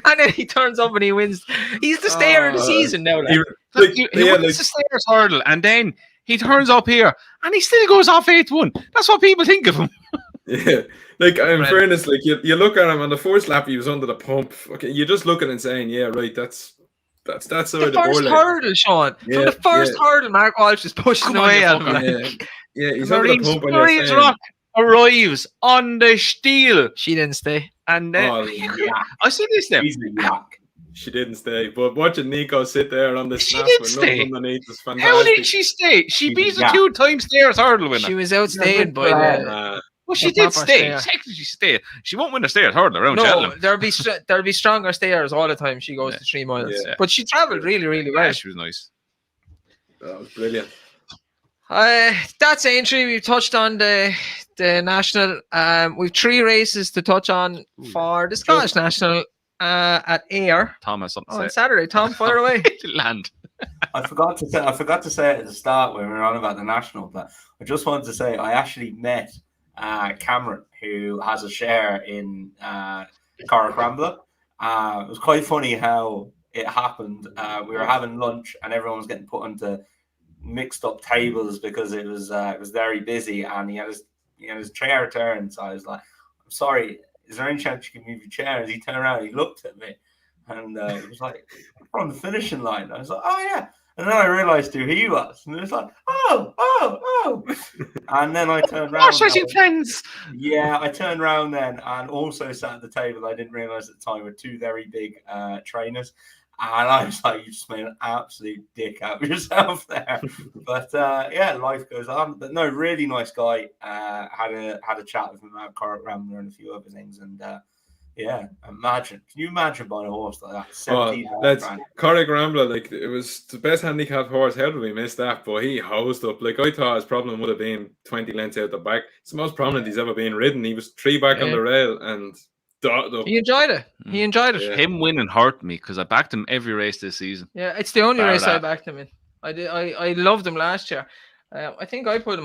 Speaker 1: And then he turns up and he wins. He's the stayer of the season now. Like.
Speaker 2: He wins the stairs hurdle, and then he turns up here, and he still goes off 8-1. That's what people think of him.
Speaker 4: Yeah, like in fairness, like you look at him on the first lap, he was under the pump. Okay, you just look at it and saying, yeah, right, that's the first
Speaker 1: hurdle, Sean. Yeah, from the first hurdle, Mark Walsh is pushing away at him.
Speaker 4: Yeah, he's under the pump.
Speaker 2: Marines Rock arrives on the steel.
Speaker 1: She didn't stay.
Speaker 2: And then I see this now.
Speaker 4: She didn't stay, but watching Nico sit there on the snap with nothing underneath was fantastic.
Speaker 2: How did she stay? She beat the 2-time stairs hurdle winner.
Speaker 1: She was outstayed by the.
Speaker 2: Well, she did stay. Technically, she stayed. She won't win the stairs hurdle around Cheltenham.
Speaker 1: There'll be stronger stairs all the time. She goes to 3 miles, but she travelled really, really well.
Speaker 2: Yeah, she was nice.
Speaker 4: That was brilliant.
Speaker 1: That's Aintree. We've touched on the national. We've 3 races to touch on for the Scottish National at Ayr.
Speaker 2: Tom has something to say.
Speaker 1: On Saturday. Tom, fire away.
Speaker 2: Land.
Speaker 3: I forgot to say it at the start when we were on about the national, but I just wanted to say I actually met Cameron, who has a share in Cara Crambler. It was quite funny how it happened. We were having lunch and everyone was getting put onto mixed up tables because it was very busy, and he had his chair turned. So I was like, "I'm sorry, is there any chance you can move your chair?" And he turned around, he looked at me, and he was like, "We're on the finishing line." I was like, "Oh yeah." And then I realised who he was, and it was like, oh. And then I turned around.
Speaker 2: Friends.
Speaker 3: Yeah, I turned around then and also sat at the table. I didn't realise at the time with 2 very big trainers. And I was like, you just made an absolute dick out of yourself there. But life goes on. But no, really nice guy. Had a chat with him about Corrit Rambler and a few other things. And Yeah, imagine. Can you imagine buying a horse like that?
Speaker 4: Oh,
Speaker 3: 17
Speaker 4: let's
Speaker 3: grand.
Speaker 4: Corrick Rambler, like it was the best handicapped horse. How did we miss that? But he hosed up. Like I thought his problem would have been 20 lengths out the back. It's the most prominent he's ever been ridden. He was 3 back on
Speaker 1: Yeah.
Speaker 4: the rail and dotted up.
Speaker 1: He enjoyed it. He enjoyed it.
Speaker 4: Yeah.
Speaker 2: Him winning hurt me because I backed him every race this season.
Speaker 1: Yeah, it's the only
Speaker 2: Bar
Speaker 1: race I
Speaker 2: that.
Speaker 1: backed him in. I did. I loved him last year. I think I put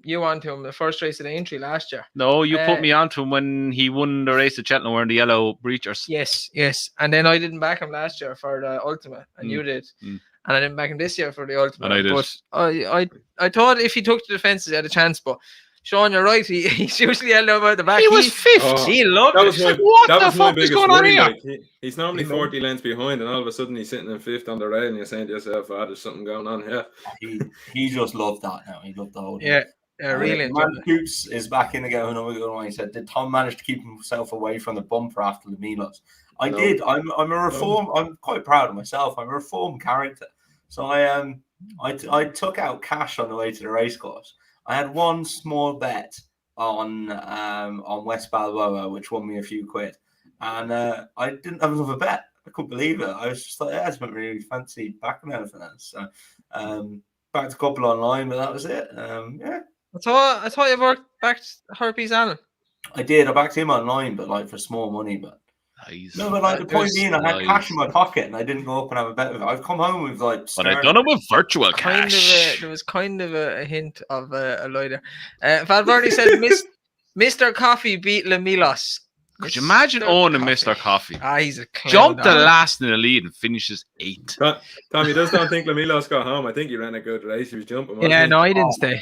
Speaker 1: you onto him the first race at Aintree last year.
Speaker 2: No, you put me onto him when he won the race at Cheltenham wearing the yellow breechers.
Speaker 1: Yes. And then I didn't back him last year for the Ultimate, and you did. And I didn't back him this year for the Ultimate.
Speaker 2: And I did.
Speaker 1: But I thought if he took to the fences, he had a chance. But Sean, you're right. He's usually held over at the back.
Speaker 2: He was fifth.
Speaker 4: Oh,
Speaker 1: He loved
Speaker 4: that
Speaker 1: it.
Speaker 4: was my,
Speaker 2: What
Speaker 4: that
Speaker 2: the
Speaker 4: was my
Speaker 2: fuck is
Speaker 4: biggest
Speaker 2: going on
Speaker 4: worry.
Speaker 2: here?
Speaker 4: Like, he's normally 40 lengths behind, and all of a sudden he's sitting in fifth on the rail, and you're saying to yourself, there's something going on here.
Speaker 3: He just loved that now. He loved the whole thing.
Speaker 1: Yeah, really enjoyed
Speaker 3: Man
Speaker 1: it.
Speaker 3: Coops is back in again. Another good one. He said, "Did Tom manage to keep himself away from the bumper after the Milos?" I
Speaker 4: No.
Speaker 3: did. I'm a reform. I'm quite proud of myself. I'm a reformed character. So I took out cash on the way to the racecourse. I had one small bet on West Balboa, which won me a few quid, and I didn't have another bet. I couldn't believe it. I was just like, I just didn't really fancy backing anything else. So backed a couple online, but that was it. Yeah.
Speaker 1: I thought you backed Herpes Allen.
Speaker 3: I did. I backed him online, but like for small money. But
Speaker 2: Nice.
Speaker 3: no, but like the point being, I had
Speaker 2: Nice.
Speaker 3: cash in my pocket and I didn't go up and have a bet with it. I've come home with like.
Speaker 2: But I done it with virtual
Speaker 1: Kind
Speaker 2: cash.
Speaker 1: of there was kind of a hint of a lie there. Valverde said, "Mr. Coffee beat Le Milos."
Speaker 2: Could you imagine owning Mr. Coffee?
Speaker 1: He's a clown.
Speaker 2: Jumped the last in the lead and finishes 8th.
Speaker 4: Tommy just don't think Lamilos got home. I think he ran a good race. He was jumping.
Speaker 1: Yeah, no, he didn't stay.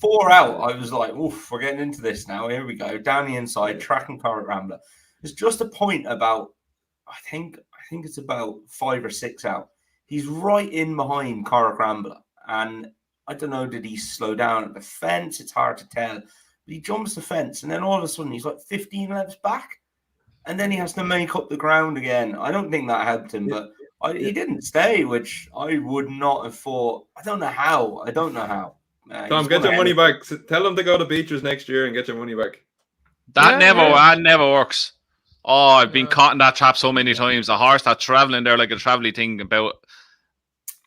Speaker 3: 4 out. I was like, oof, we're getting into this now. Here we go. Down the inside, tracking Corrick Rambler. There's just a point about, I think it's about 5 or 6 out. He's right in behind Corrick Rambler. And I don't know, did he slow down at the fence? It's hard to tell. But he jumps the fence and then all of a sudden he's like 15 lengths back. And then he has to make up the ground again. I don't think that helped him, but he didn't stay, which I would not have thought. I don't know how.
Speaker 4: Tom, get your money back. Tell him to go to Beechers next year and get your money back.
Speaker 2: That never works. Oh, I've been caught in that trap so many times. A horse that's traveling there like a travelly thing about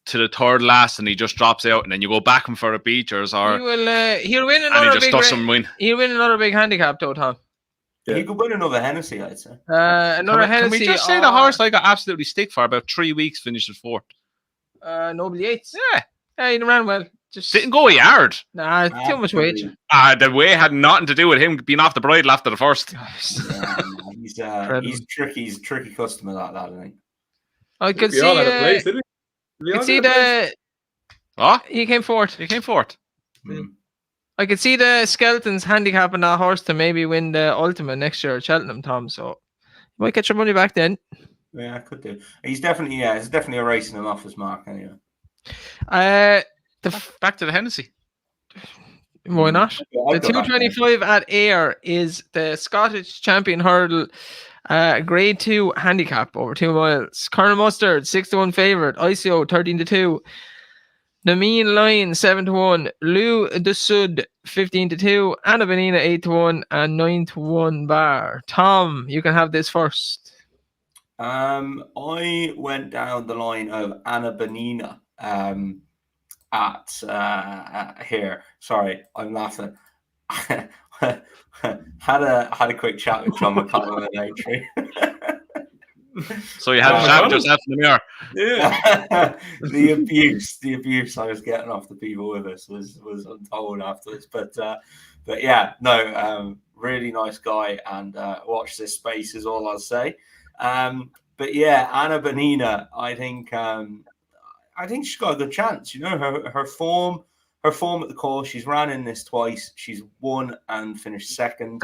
Speaker 2: to the third last, and he just drops out, and then you go back him for a Beechers, or
Speaker 1: he'll win
Speaker 2: and
Speaker 1: another
Speaker 2: he just doesn't win.
Speaker 1: He'll win another big handicap, though, Tom.
Speaker 3: Yeah. He could win another Hennessy, I'd say.
Speaker 1: Another Hennessy.
Speaker 2: Can we just say the horse I got absolutely stick for about 3 weeks, finished at 4th?
Speaker 1: Noble Yates.
Speaker 2: Yeah,
Speaker 1: he ran well. Just
Speaker 2: didn't go a yard.
Speaker 1: Nah, too much weight.
Speaker 2: The weight had nothing to do with him being off the bridle after the first.
Speaker 3: He's tricky. He's a tricky customer, that I think.
Speaker 1: I could see.
Speaker 4: All had a place, didn't we?
Speaker 1: Could see the.
Speaker 2: What?
Speaker 1: He came fourth. I could see the Skeletons handicapping that horse to maybe win the Ultimate next year at Cheltenham, Tom. So you might get your money back then.
Speaker 3: Yeah, I could do. He's definitely a racing him off his mark anyway.
Speaker 2: Back to the Hennessy.
Speaker 1: Why not? The 225 at Ayr is the Scottish champion hurdle, grade 2 handicap over 2 miles. Colonel Mustard 6-1 favourite. ICO 13-2. The Mean Line 7-1. Lou de Sud 15-2. Anna Benina 8-1 and 9-1 Bar. Tom, you can have this first.
Speaker 3: I went down the line of Anna Benina at here. Sorry, I'm laughing. had a quick chat with John McConnell and Aintree.
Speaker 2: So you had a chat with yourself in the mirror.
Speaker 3: Yeah. the abuse I was getting off the people with us was untold afterwards. But yeah, no, really nice guy, and watch this space is all I'll say. But yeah, Anna Benina, I think she's got a good chance. You know, her form at the course. She's ran in this twice. She's won and finished second.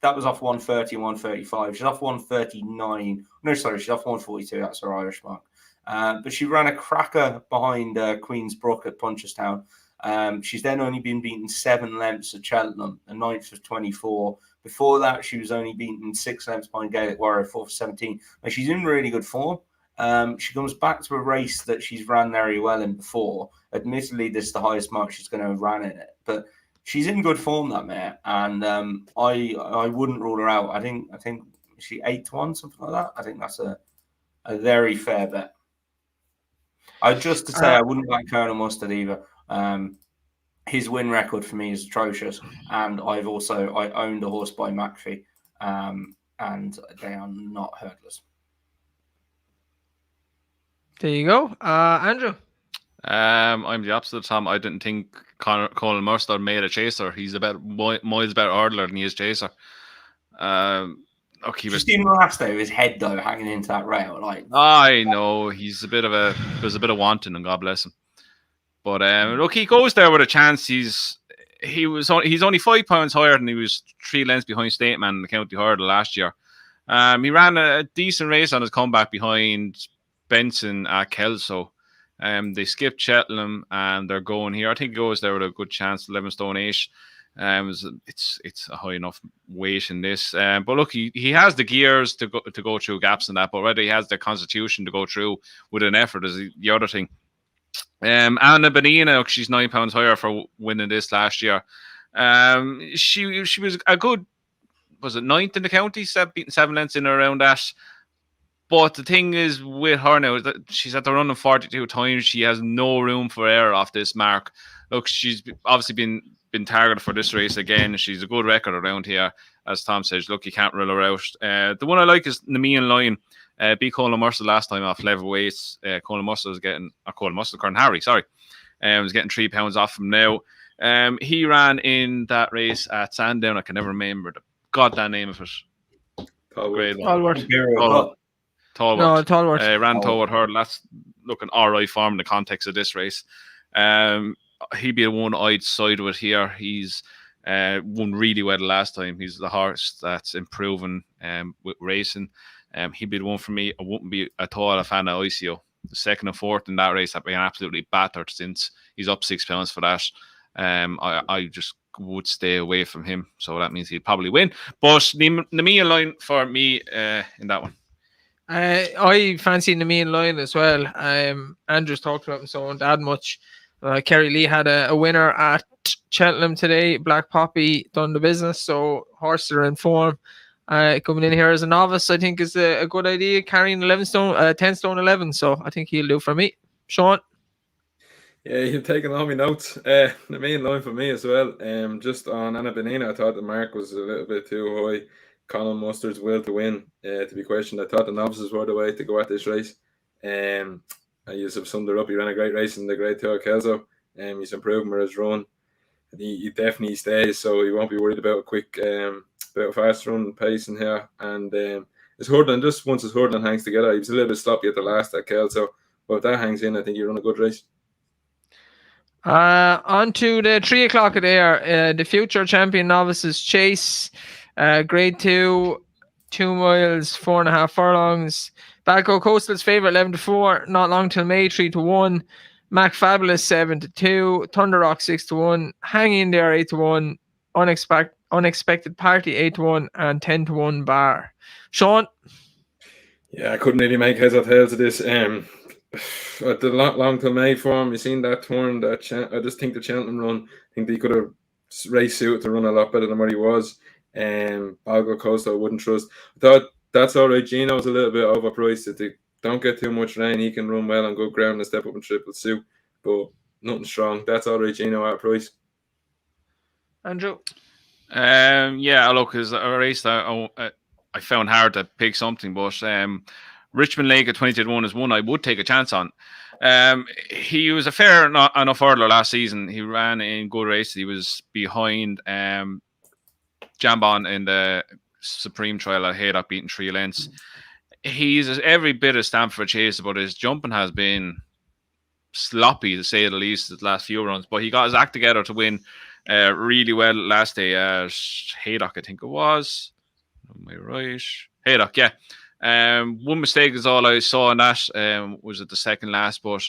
Speaker 3: That was off 130 and 135. She's off 139. No, sorry, she's off 142. That's her Irish mark. But she ran a cracker behind Queen's Brook at Punchestown. She's then only been beaten 7 lengths at Cheltenham, a 9th of 24. Before that, she was only beaten 6 lengths behind Gaelic Warrior, 4th of 17. And she's in really good form. She comes back to a race that she's ran very well in before. Admittedly, this is the highest mark she's going to have ran in it. But she's in good form, that mare, and I wouldn't rule her out. I think she 8-1, something like that. I think that's a very fair bet. Just to say, I wouldn't back Colonel Mustard either. His win record for me is atrocious, and I owned a horse by McAfee, and they are not hurdlers.
Speaker 1: There you go, Andrew.
Speaker 2: I'm the opposite of Tom. I didn't think Colin Mustard made a chaser. He's about miles better hurdler than he is chaser.
Speaker 3: Okay, just in the last day, his head though hanging into that rail, like
Speaker 2: I know there's a bit of wanting, and God bless him. But look, he goes there with a chance. He's only 5 pounds higher than he was 3 lengths behind Stateman in the county hurdle last year. He ran a decent race on his comeback behind Benson at Kelso. They skipped Cheltenham and they're going here. I think he goes there with a good chance, 11 stone 8. It's a high enough weight in this. But look, he has the gears to go through gaps in that, but whether he has the constitution to go through with an effort is the other thing. Anna Benina, she's 9 pounds higher for winning this last year. She was a good, was it 9th in the county, beating 7 lengths in or around that. But the thing is with her now is that she's at the run of 42 times. She has no room for error off this mark. Look, she's obviously been targeted for this race again. She's a good record around here, as Tom says. Look, you can't rule her out. The one I like is Nemean Lion. Beat Colin Mustard last time off level weights. Colin Mustard, Colin Harry, sorry. Was getting 3 pounds off him now. He ran in that race at Sandown. I can never remember the goddamn name of it.
Speaker 1: Talworth.
Speaker 2: Talworth. Ran Talworth hurdle. That's looking alright form in the context of this race. He'd be a one-eyed side with here. He's won really well the last time. He's the horse that's improving with racing. He'd be the one for me. I wouldn't be at all a fan of ICO. The 2nd and 4th in that race have been absolutely battered since he's up 6 pounds for that. I just would stay away from him. So that means he'd probably win. But Nemean Line for me in that one.
Speaker 1: I fancy Nemean Line as well. Andrew's talked about him, so I won't add much. Kerry Lee had a winner at Cheltenham today. Black Poppy done the business, so horses are in form. Coming in here as a novice, I think is a good idea. Carrying 10 stone 11, so I think he'll do for me. Sean?
Speaker 4: Yeah, you've taken all my notes. The main line for me as well. Just on Anna Benina, I thought the mark was a little bit too high. Colin Mustard's will to win to be questioned. I thought the novices were the way to go at this race. You have summed it up. He ran a great race in the Grade 2 at Kelso. He's improving with his run. He definitely stays, so he won't be worried about a quick, about a fast run pace in here. And his hurdling, just once his hurdling hangs together, he was a little bit sloppy at the last at Kelso. But if that hangs in, I think you run a good race.
Speaker 1: On to the 3 o'clock there. The future champion novices Chase, Grade 2, 2 miles, 4.5 furlongs. Balco Coastal's favourite 11-4. Not long till May 3-1. Mac Fabulous 7-2. Thunder Rock 6-1. Hang in there 8-1. Unexpected Party 8-1 and 10-1 Bar. Sean?
Speaker 4: Yeah, I couldn't really make heads or tails of this. At the long till May form, you seen that turn. I just think the Cheltenham run, I think they could have raced suited to run a lot better than where he was. Balgo Coastal I wouldn't trust. I thought that's all right. Gino's a little bit overpriced. If they don't get too much rain, he can run well on good ground and step up and triple suit, but nothing strong. That's all right. Gino at price.
Speaker 1: Andrew?
Speaker 2: Yeah, look, it's a race that I found hard to pick something, but Richmond Lake at 20-1 is one I would take a chance on. He was a fair enough hurdler last season. He ran in good races. He was behind Jambon in the Supreme Trial at Haydock, beating 3 lengths. He's every bit of Stamford Chase, but his jumping has been sloppy, to say the least, the last few runs. But he got his act together to win really well last day at Haydock, I think it was. Am I right? Haydock, yeah. One mistake is all I saw in that was at the second last, but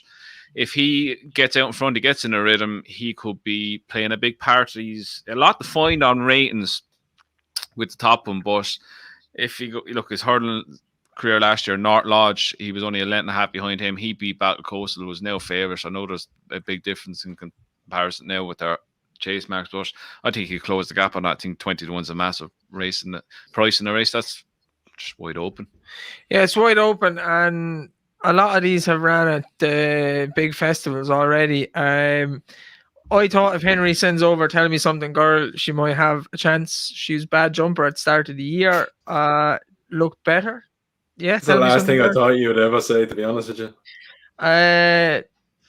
Speaker 2: if he gets out in front, he gets in a rhythm, he could be playing a big part. He's a lot to find on ratings with the top one, but if you look, his hurdling career last year, North Lodge, he was only a length and a half behind him. He beat Battle Coastal, was now favourite. I know there's a big difference in comparison now with their chase marks, but I think he closed the gap on that. I think 20 to 1's a massive race in the price in the race. That's just wide open.
Speaker 1: Yeah, it's wide open, and a lot of these have ran at the big festivals already. I thought if Henry sends over telling me something, girl, she might have a chance. She was bad jumper at the start of the year. Looked better. Yeah,
Speaker 4: It's the
Speaker 1: tell me
Speaker 4: last
Speaker 1: something,
Speaker 4: thing I
Speaker 1: girl.
Speaker 4: thought you would ever say, to be honest with you.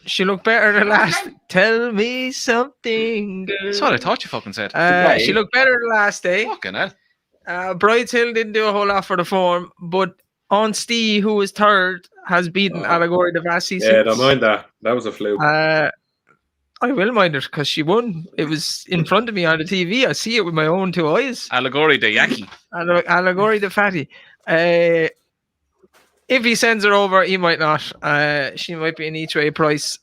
Speaker 1: She looked better than last. Tell me something, girl.
Speaker 2: That's what I thought you fucking said.
Speaker 1: She looked better than last day.
Speaker 2: Fucking hell.
Speaker 1: Brides Hill didn't do a whole lot for the form, but On Stee, who was third, has beaten Allegory de Vassi.
Speaker 4: Yeah, don't mind that. That was a fluke.
Speaker 1: I will mind it because she won. It was in front of me on the TV. I see it with my own two eyes.
Speaker 2: Allegory de Yaki.
Speaker 1: Allegory de Fatty. If he sends her over, he might not. She might be an each way price,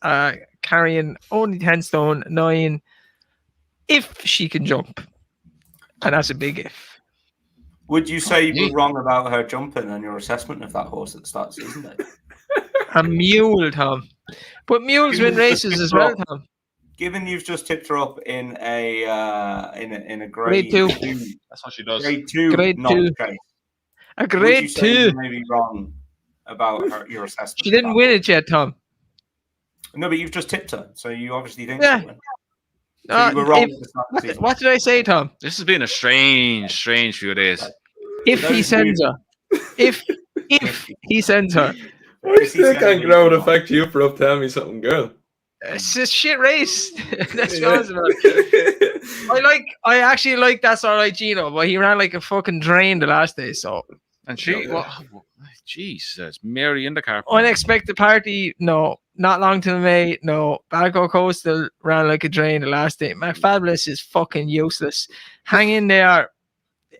Speaker 1: carrying only 10 stone, 9, if she can jump. And that's a big if.
Speaker 3: Would you say you were wrong about her jumping and your assessment of that horse at the start of the season, though?
Speaker 1: A mule, Tom. But mules win races as well, Tom.
Speaker 3: Given you've just tipped her up in a grade
Speaker 1: 2.
Speaker 2: That's what she does.
Speaker 3: Grade 2,
Speaker 1: Grade
Speaker 3: not
Speaker 1: 2.
Speaker 3: chase.
Speaker 1: A
Speaker 3: Would you
Speaker 1: grade
Speaker 3: say
Speaker 1: 2.
Speaker 3: you may be wrong about your assessment?
Speaker 1: She didn't win it yet, Tom.
Speaker 3: No, but you've just tipped her, so you obviously think
Speaker 1: Yeah.
Speaker 3: she'll win. So you were wrong at the start of the season.
Speaker 1: What did I say, Tom?
Speaker 2: This has been a strange few days.
Speaker 1: If he sends her. If he sends her.
Speaker 4: I still can't grow the fact you for up telling me something, girl.
Speaker 1: It's a shit race. Let's be honest about it. I actually like That's Alright Gino, but he ran like a fucking drain the last day, so.
Speaker 2: And she, Jesus, Mary in the car.
Speaker 1: Unexpected Party, no. Not Long Till May, no. Balco Coastal ran like a drain the last day. McFabulous is fucking useless. Hang in there.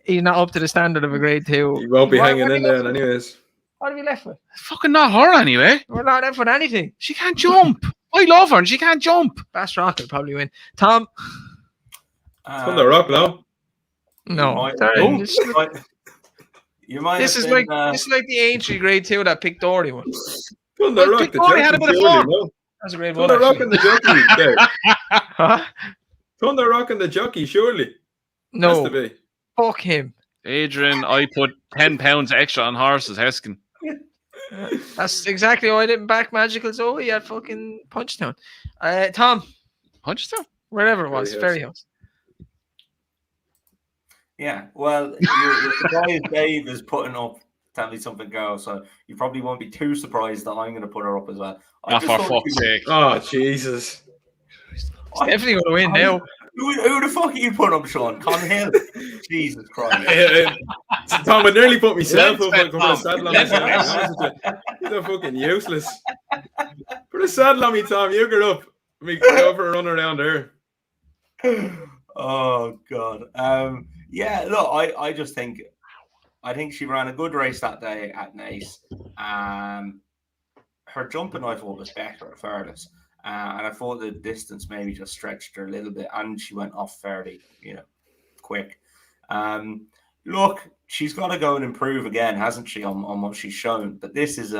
Speaker 1: He's not up to the standard of a grade 2.
Speaker 4: He won't be hanging in there anyways.
Speaker 1: What are we left with?
Speaker 2: Fucking not her anyway.
Speaker 1: We're not left with anything.
Speaker 2: She can't jump. I love her and she can't jump.
Speaker 1: Bass Rock will probably win. Tom?
Speaker 4: From the rock, no?
Speaker 1: No.
Speaker 3: You might
Speaker 1: This is like the Aintree grade 2 that Pick Dory won.
Speaker 4: From the rock, the
Speaker 2: Dory had a bit of fun.
Speaker 4: no?
Speaker 1: That's a grade
Speaker 4: From
Speaker 1: 1.
Speaker 4: the rock and the jockey. Yeah.
Speaker 1: Huh?
Speaker 4: From the rock and the jockey, surely.
Speaker 1: No.
Speaker 4: Has to be.
Speaker 1: Fuck him.
Speaker 2: Adrian, I put 10 pounds extra on horses, Heskin.
Speaker 1: That's exactly why I didn't back Magical Zoe at fucking Punchtown. Tom,
Speaker 2: Punchtown?
Speaker 1: wherever it was, Ferry House.
Speaker 3: Yeah, well, your surprise Dave is putting up Tell Me Something Girl, so you probably won't be too surprised that I'm going to put her up as well.
Speaker 2: Oh, for fuck's sake.
Speaker 4: Oh, Jesus.
Speaker 1: He's definitely going to win now.
Speaker 3: Who the fuck are you putting up, Sean? Con Hill? Jesus Christ.
Speaker 4: Tom, I nearly put myself up
Speaker 2: Let's
Speaker 4: and put a saddle on myself. You're fucking useless. Put a saddle on me, Tom. You get up. We go for a run around there.
Speaker 3: Oh, God. Yeah, look, I just think she ran a good race that day at Naas. Her jumping, I thought, was better at fairness. And I thought the distance maybe just stretched her a little bit, and she went off fairly, quick. Look, she's got to go and improve again, hasn't she, on what she's shown? But this is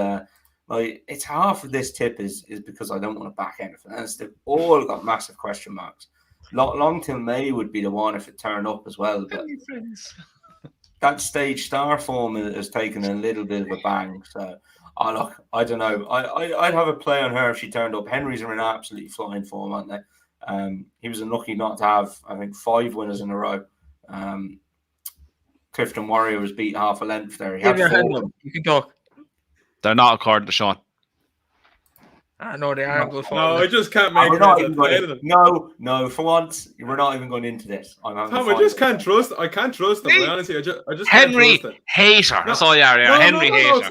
Speaker 3: it's half of this tip is because I don't want to back anything else. They've all got massive question marks. Long Till May would be the one if it turned up as well. But that stage star form has taken a little bit of a bang. So, look, I don't know. I'd have a play on her if she turned up. Henry's are in absolutely flying form, aren't they? He was unlucky not to have, I think, 5 winners in a row. Clifton Warrior was beat half a length there. He had 4.
Speaker 1: You can talk.
Speaker 2: They're not according to Sean.
Speaker 1: No, they are good.
Speaker 4: No, I just can't make
Speaker 3: We're not
Speaker 4: it.
Speaker 3: even going no, for once, we're not even going into this.
Speaker 4: Tom, I just can't trust. I can't trust them. Honestly, I just
Speaker 2: Henry
Speaker 4: can't trust it.
Speaker 2: hater. That's all you are. Henry hater.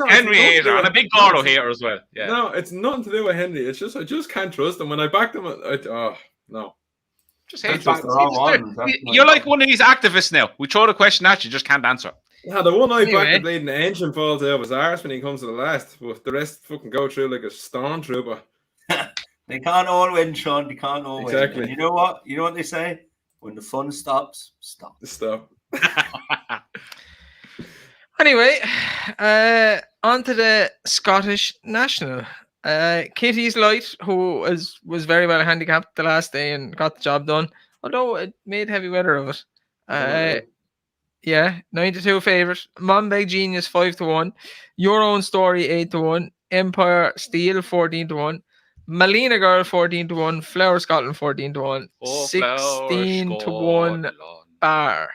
Speaker 2: Henry hater and a big Gordo hater as well. Yeah.
Speaker 4: No, it's nothing to do with Henry. It's just I just can't trust them. When I backed them, no.
Speaker 2: Just hate
Speaker 3: That's the wrong one.
Speaker 2: You're like one of these activists now. We throw the question at you, just can't answer.
Speaker 4: Yeah, the one I
Speaker 1: Anyway.
Speaker 4: backed the bleeding engine falls out was ours when he comes to the last, but the rest fucking go through like a stormtrooper.
Speaker 3: They can't all win, Sean. They can't all win.
Speaker 4: Exactly.
Speaker 3: And you know what? You know what they say? When the fun stops, stop.
Speaker 4: Stop.
Speaker 1: Anyway, on to the Scottish National. Kitty's Light, who was very well handicapped the last day and got the job done, although it made heavy weather of it. Yeah, 92 favourite. Monbeg Genius 5-1. Your Own Story 8-1. Empire Steel 14-1. Melina Girl 14-1. Flower Scotland 14-1. 16-1 bar.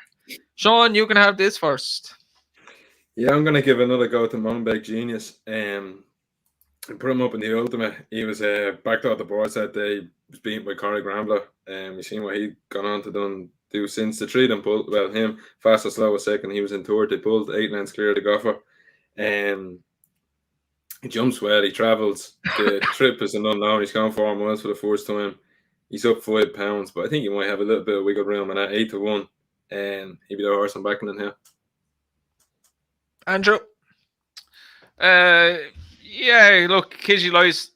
Speaker 1: Sean, you can have this first.
Speaker 4: Yeah, I'm gonna give another go to Monbeg Genius. I put him up in the ultimate. He was backed off the boards that day. He was beaten by Corey Grambler. You seen what he'd gone on to do since the three them pulled. Well, him fast or slow a second. He was in tour. They pulled 8 lengths clear of the gopher. He jumps well. He travels. The trip is an unknown. He's gone 4 miles for the first time. He's up 5 pounds, but I think he might have a little bit of wiggle room. And at 8-1, he'd be the horse I'm backing in here.
Speaker 1: Andrew.
Speaker 2: Yeah, look, Kitty's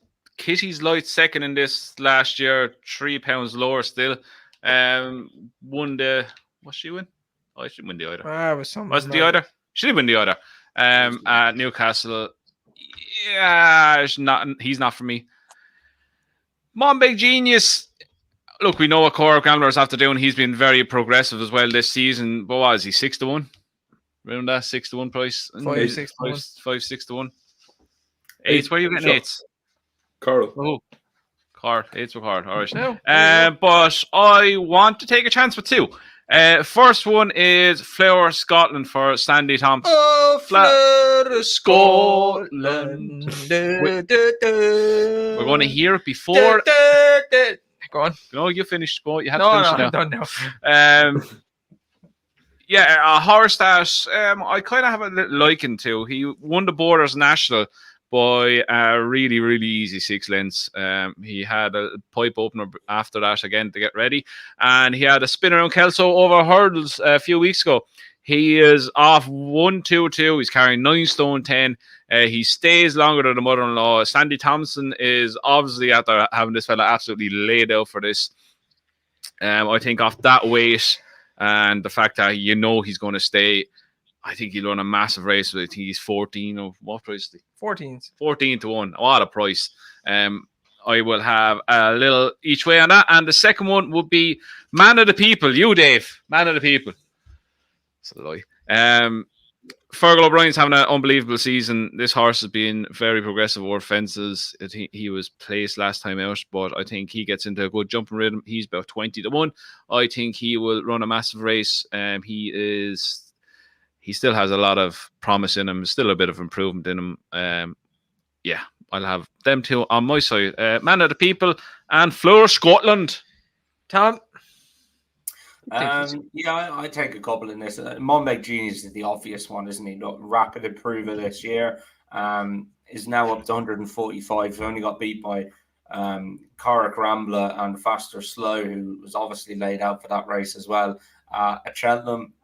Speaker 2: Light second in this last year, 3 pounds lower still. Won the, what's she win? Oh, she didn't win the Eider. Was it the Eider? She did win the Eider. At Newcastle. Yeah, he's not for me. Monbeg Genius. Look, we know what Corey Grambler is after doing. He's been very progressive as well this season. But what is he, 6-1? Around that 6-1 price? 5-6-1. 8. Where are you getting 8s?
Speaker 4: Carl.
Speaker 2: Oh, Carl. 8s for Carl. All right. No. But I want to take a chance with 2. First one is Flower Scotland for Sandy Thompson.
Speaker 1: Oh, Flower Scotland.
Speaker 2: We're going to hear it before.
Speaker 1: Go on.
Speaker 2: No, you finished. Go. You have
Speaker 1: to
Speaker 2: finish
Speaker 1: it now.
Speaker 2: now.
Speaker 1: I'm done now.
Speaker 2: Yeah, a horse that I kind of have a little liking to. He won the Borders National by a really, really easy 6 lengths. He had a pipe opener after that again to get ready. And he had a spin around Kelso over hurdles a few weeks ago. He is off 1-2-2. He's carrying 9 stone 10. He stays longer than the mother-in-law. Sandy Thompson is obviously after having this fella absolutely laid out for this. I think off that weight and the fact that he's going to stay, I think he'll run a massive race. I think he's 14 or what price is he? 14-1. What a price. I will have a little each way on that. And the second one would be Man of the People. You, Dave. Man of the People. It's a lie. Fergal O'Brien's having an unbelievable season. This horse has been very progressive over fences. I think he was placed last time out, but I think he gets into a good jumping rhythm. He's about 20-1. I think he will run a massive race. He still has a lot of promise in him. Still a bit of improvement in him. Yeah, I'll have them two on my side. Man of the People and Flower Scotland.
Speaker 1: Tom.
Speaker 3: I take a couple in this. Monbeg Genius is the obvious one, isn't he? Rapid improver this year. Is now up to 145. He's only got beat by Corrick Rambler and Faster Slow, who was obviously laid out for that race as well. At Cheltenham,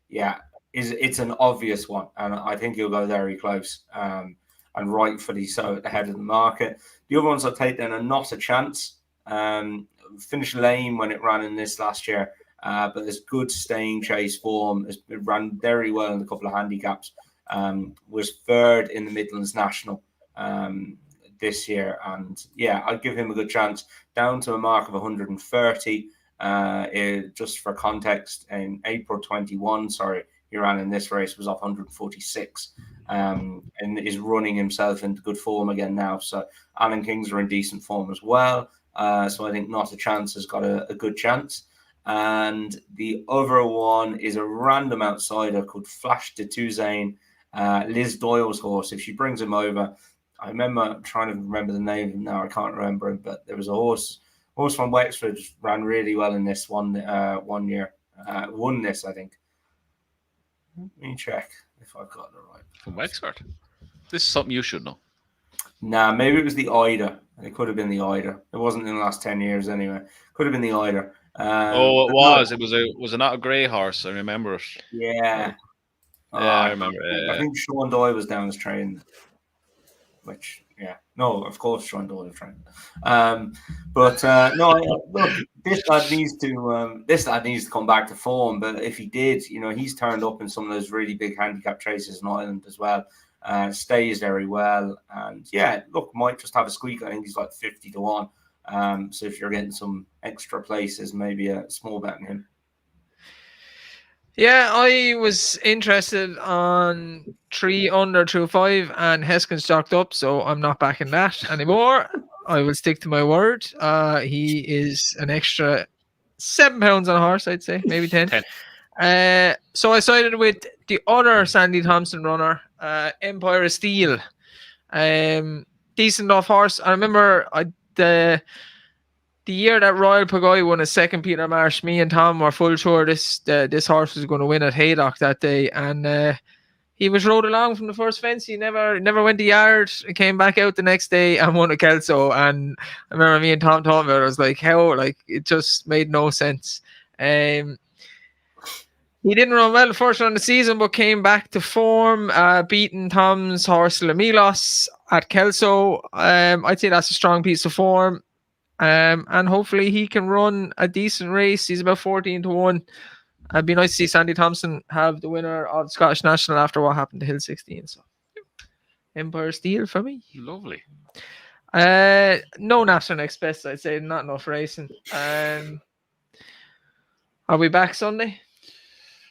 Speaker 3: it's an obvious one, and I think he'll go very close, and rightfully so at the head of the market. The other ones I take then are Not a Chance. Finished lame when it ran in this last year, but there's good staying chase form. It ran very well in a couple of handicaps. Was third in the Midlands National this year, and I'd give him a good chance. Down to a mark of 130. Just for context, in April 21, he ran in this race, was off 146, and is running himself into good form again now. So Alan Kings are in decent form as well. So I think Not a Chance has got a good chance. And the other one is a random outsider called Flash de Touzane, Liz Doyle's horse. If she brings him over, I remember trying to remember the name now. I can't remember him, but there was a horse from Wexford ran really well in this one year. Won this, I think. Let me check if I've got it right.
Speaker 2: From Wexford? This is something you should know.
Speaker 3: Nah, maybe it was the Eider. It could have been the Eider. It wasn't in the last 10 years anyway. Could have been the Eider.
Speaker 2: It was. It was not a grey horse. I remember it.
Speaker 3: Yeah.
Speaker 2: I remember.
Speaker 3: I think Sean Doyle was down as trained. Which, no, of course Sean Doyle was trained. Look, this lad needs to come back to form. But if he did, he's turned up in some of those really big handicap chases in Ireland as well. Stays very well, and yeah, look, might just have a squeak. I think he's like 50-1. So if you're getting some extra places, maybe a small bet on him.
Speaker 1: Yeah, I was interested on 3 under 2 5, and Heskin's chalked up, so I'm not backing that anymore. I will stick to my word. He is an extra £7 on a horse, I'd say, maybe 10.
Speaker 2: 10.
Speaker 1: So I sided with the other Sandy Thompson runner, Empire of Steel. Decent enough horse. I remember the year that Royal Pagoi won a second Peter Marsh, me and Tom were full sure this horse was going to win at Haydock that day, and he was rode along from the first fence. He never went the yard. He came back out the next day and won at Kelso. And I remember me and Tom talking about it. I was like, how? Like, it just made no sense. He didn't run well the first round of the season, but came back to form, beating Tom's horse Lamilos at Kelso. I'd say that's a strong piece of form. And hopefully he can run a decent race. He's about 14-1. It'd be nice to see Sandy Thompson have the winner of the Scottish National after what happened to Hill 16. So Empire Steel for me.
Speaker 2: Lovely.
Speaker 1: No National next best, I'd say. Not enough racing. Are we back Sunday?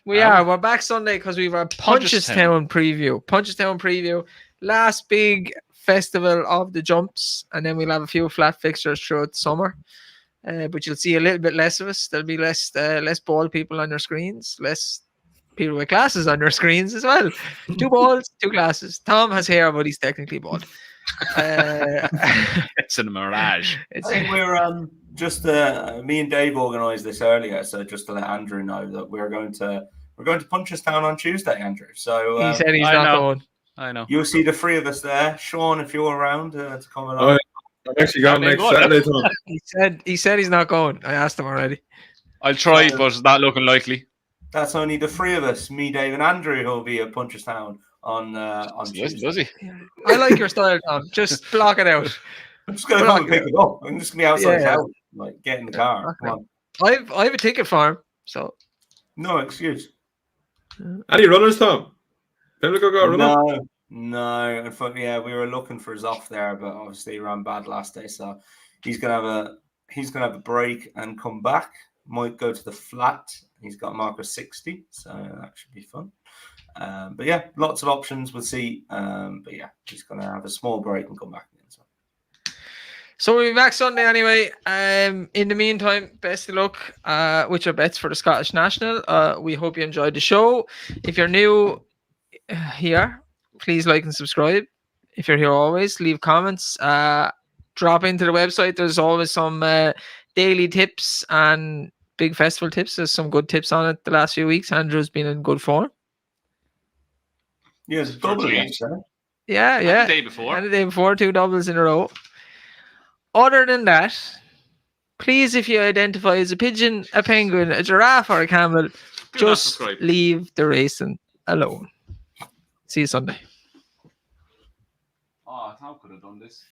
Speaker 1: We're back Sunday because we have a Punchestown preview. Last big festival of the jumps, and then we'll have a few flat fixtures throughout the summer. But you'll see a little bit less of us. There'll be less bald people on your screens, less people with glasses on your screens as well. 2 balls, 2 glasses. Tom has hair, but he's technically bald.
Speaker 2: It's a mirage.
Speaker 3: I think we're just me and Dave organised this earlier, so just to let Andrew know that we're going to Punchestown on Tuesday, Andrew. So
Speaker 1: he said he's not going.
Speaker 2: I know.
Speaker 3: You'll see the 3 of us there. Sean, if you're around to come along.
Speaker 4: I'm actually going next Saturday, Tom.
Speaker 1: He said he's not going. I asked him already.
Speaker 2: I'll try, but it's not looking likely.
Speaker 3: That's only the 3 of us, me, Dave, and Andrew, who'll be at Punchestown on Tuesday.
Speaker 2: Does he?
Speaker 1: I like your style, Tom. Just block it out.
Speaker 3: I'm just going to come and pick it up. I'm just going to be outside his house, like get in the car.
Speaker 1: Okay.
Speaker 3: Come on.
Speaker 1: I have a ticket for him, so
Speaker 3: No excuse.
Speaker 4: Any runners, Tom? Pimlico got a runner?
Speaker 3: No. Yeah, we were looking for Zoff there, but obviously he ran bad last day, so he's gonna have a break and come back. Might go to the flat. He's got a marker 60, so that should be fun. But yeah, lots of options. We'll see. But yeah, he's gonna have a small break and come back again.
Speaker 1: So we'll be back Sunday anyway. In the meantime, best of luck with your bets for the Scottish National. We hope you enjoyed the show. If you're new here, please like and subscribe. If you're here always, leave comments. Drop into the website. There's always some daily tips and big festival tips. There's some good tips on it the last few weeks. Andrew's been in good form.
Speaker 3: Yeah, it's double yesterday.
Speaker 1: Yeah.
Speaker 2: And the day before.
Speaker 1: And the day before, 2 doubles in a row. Other than that, please, if you identify as a pigeon, a penguin, a giraffe, or a camel, just leave the racing alone. See you Sunday.
Speaker 2: Oh, Tom could have done this.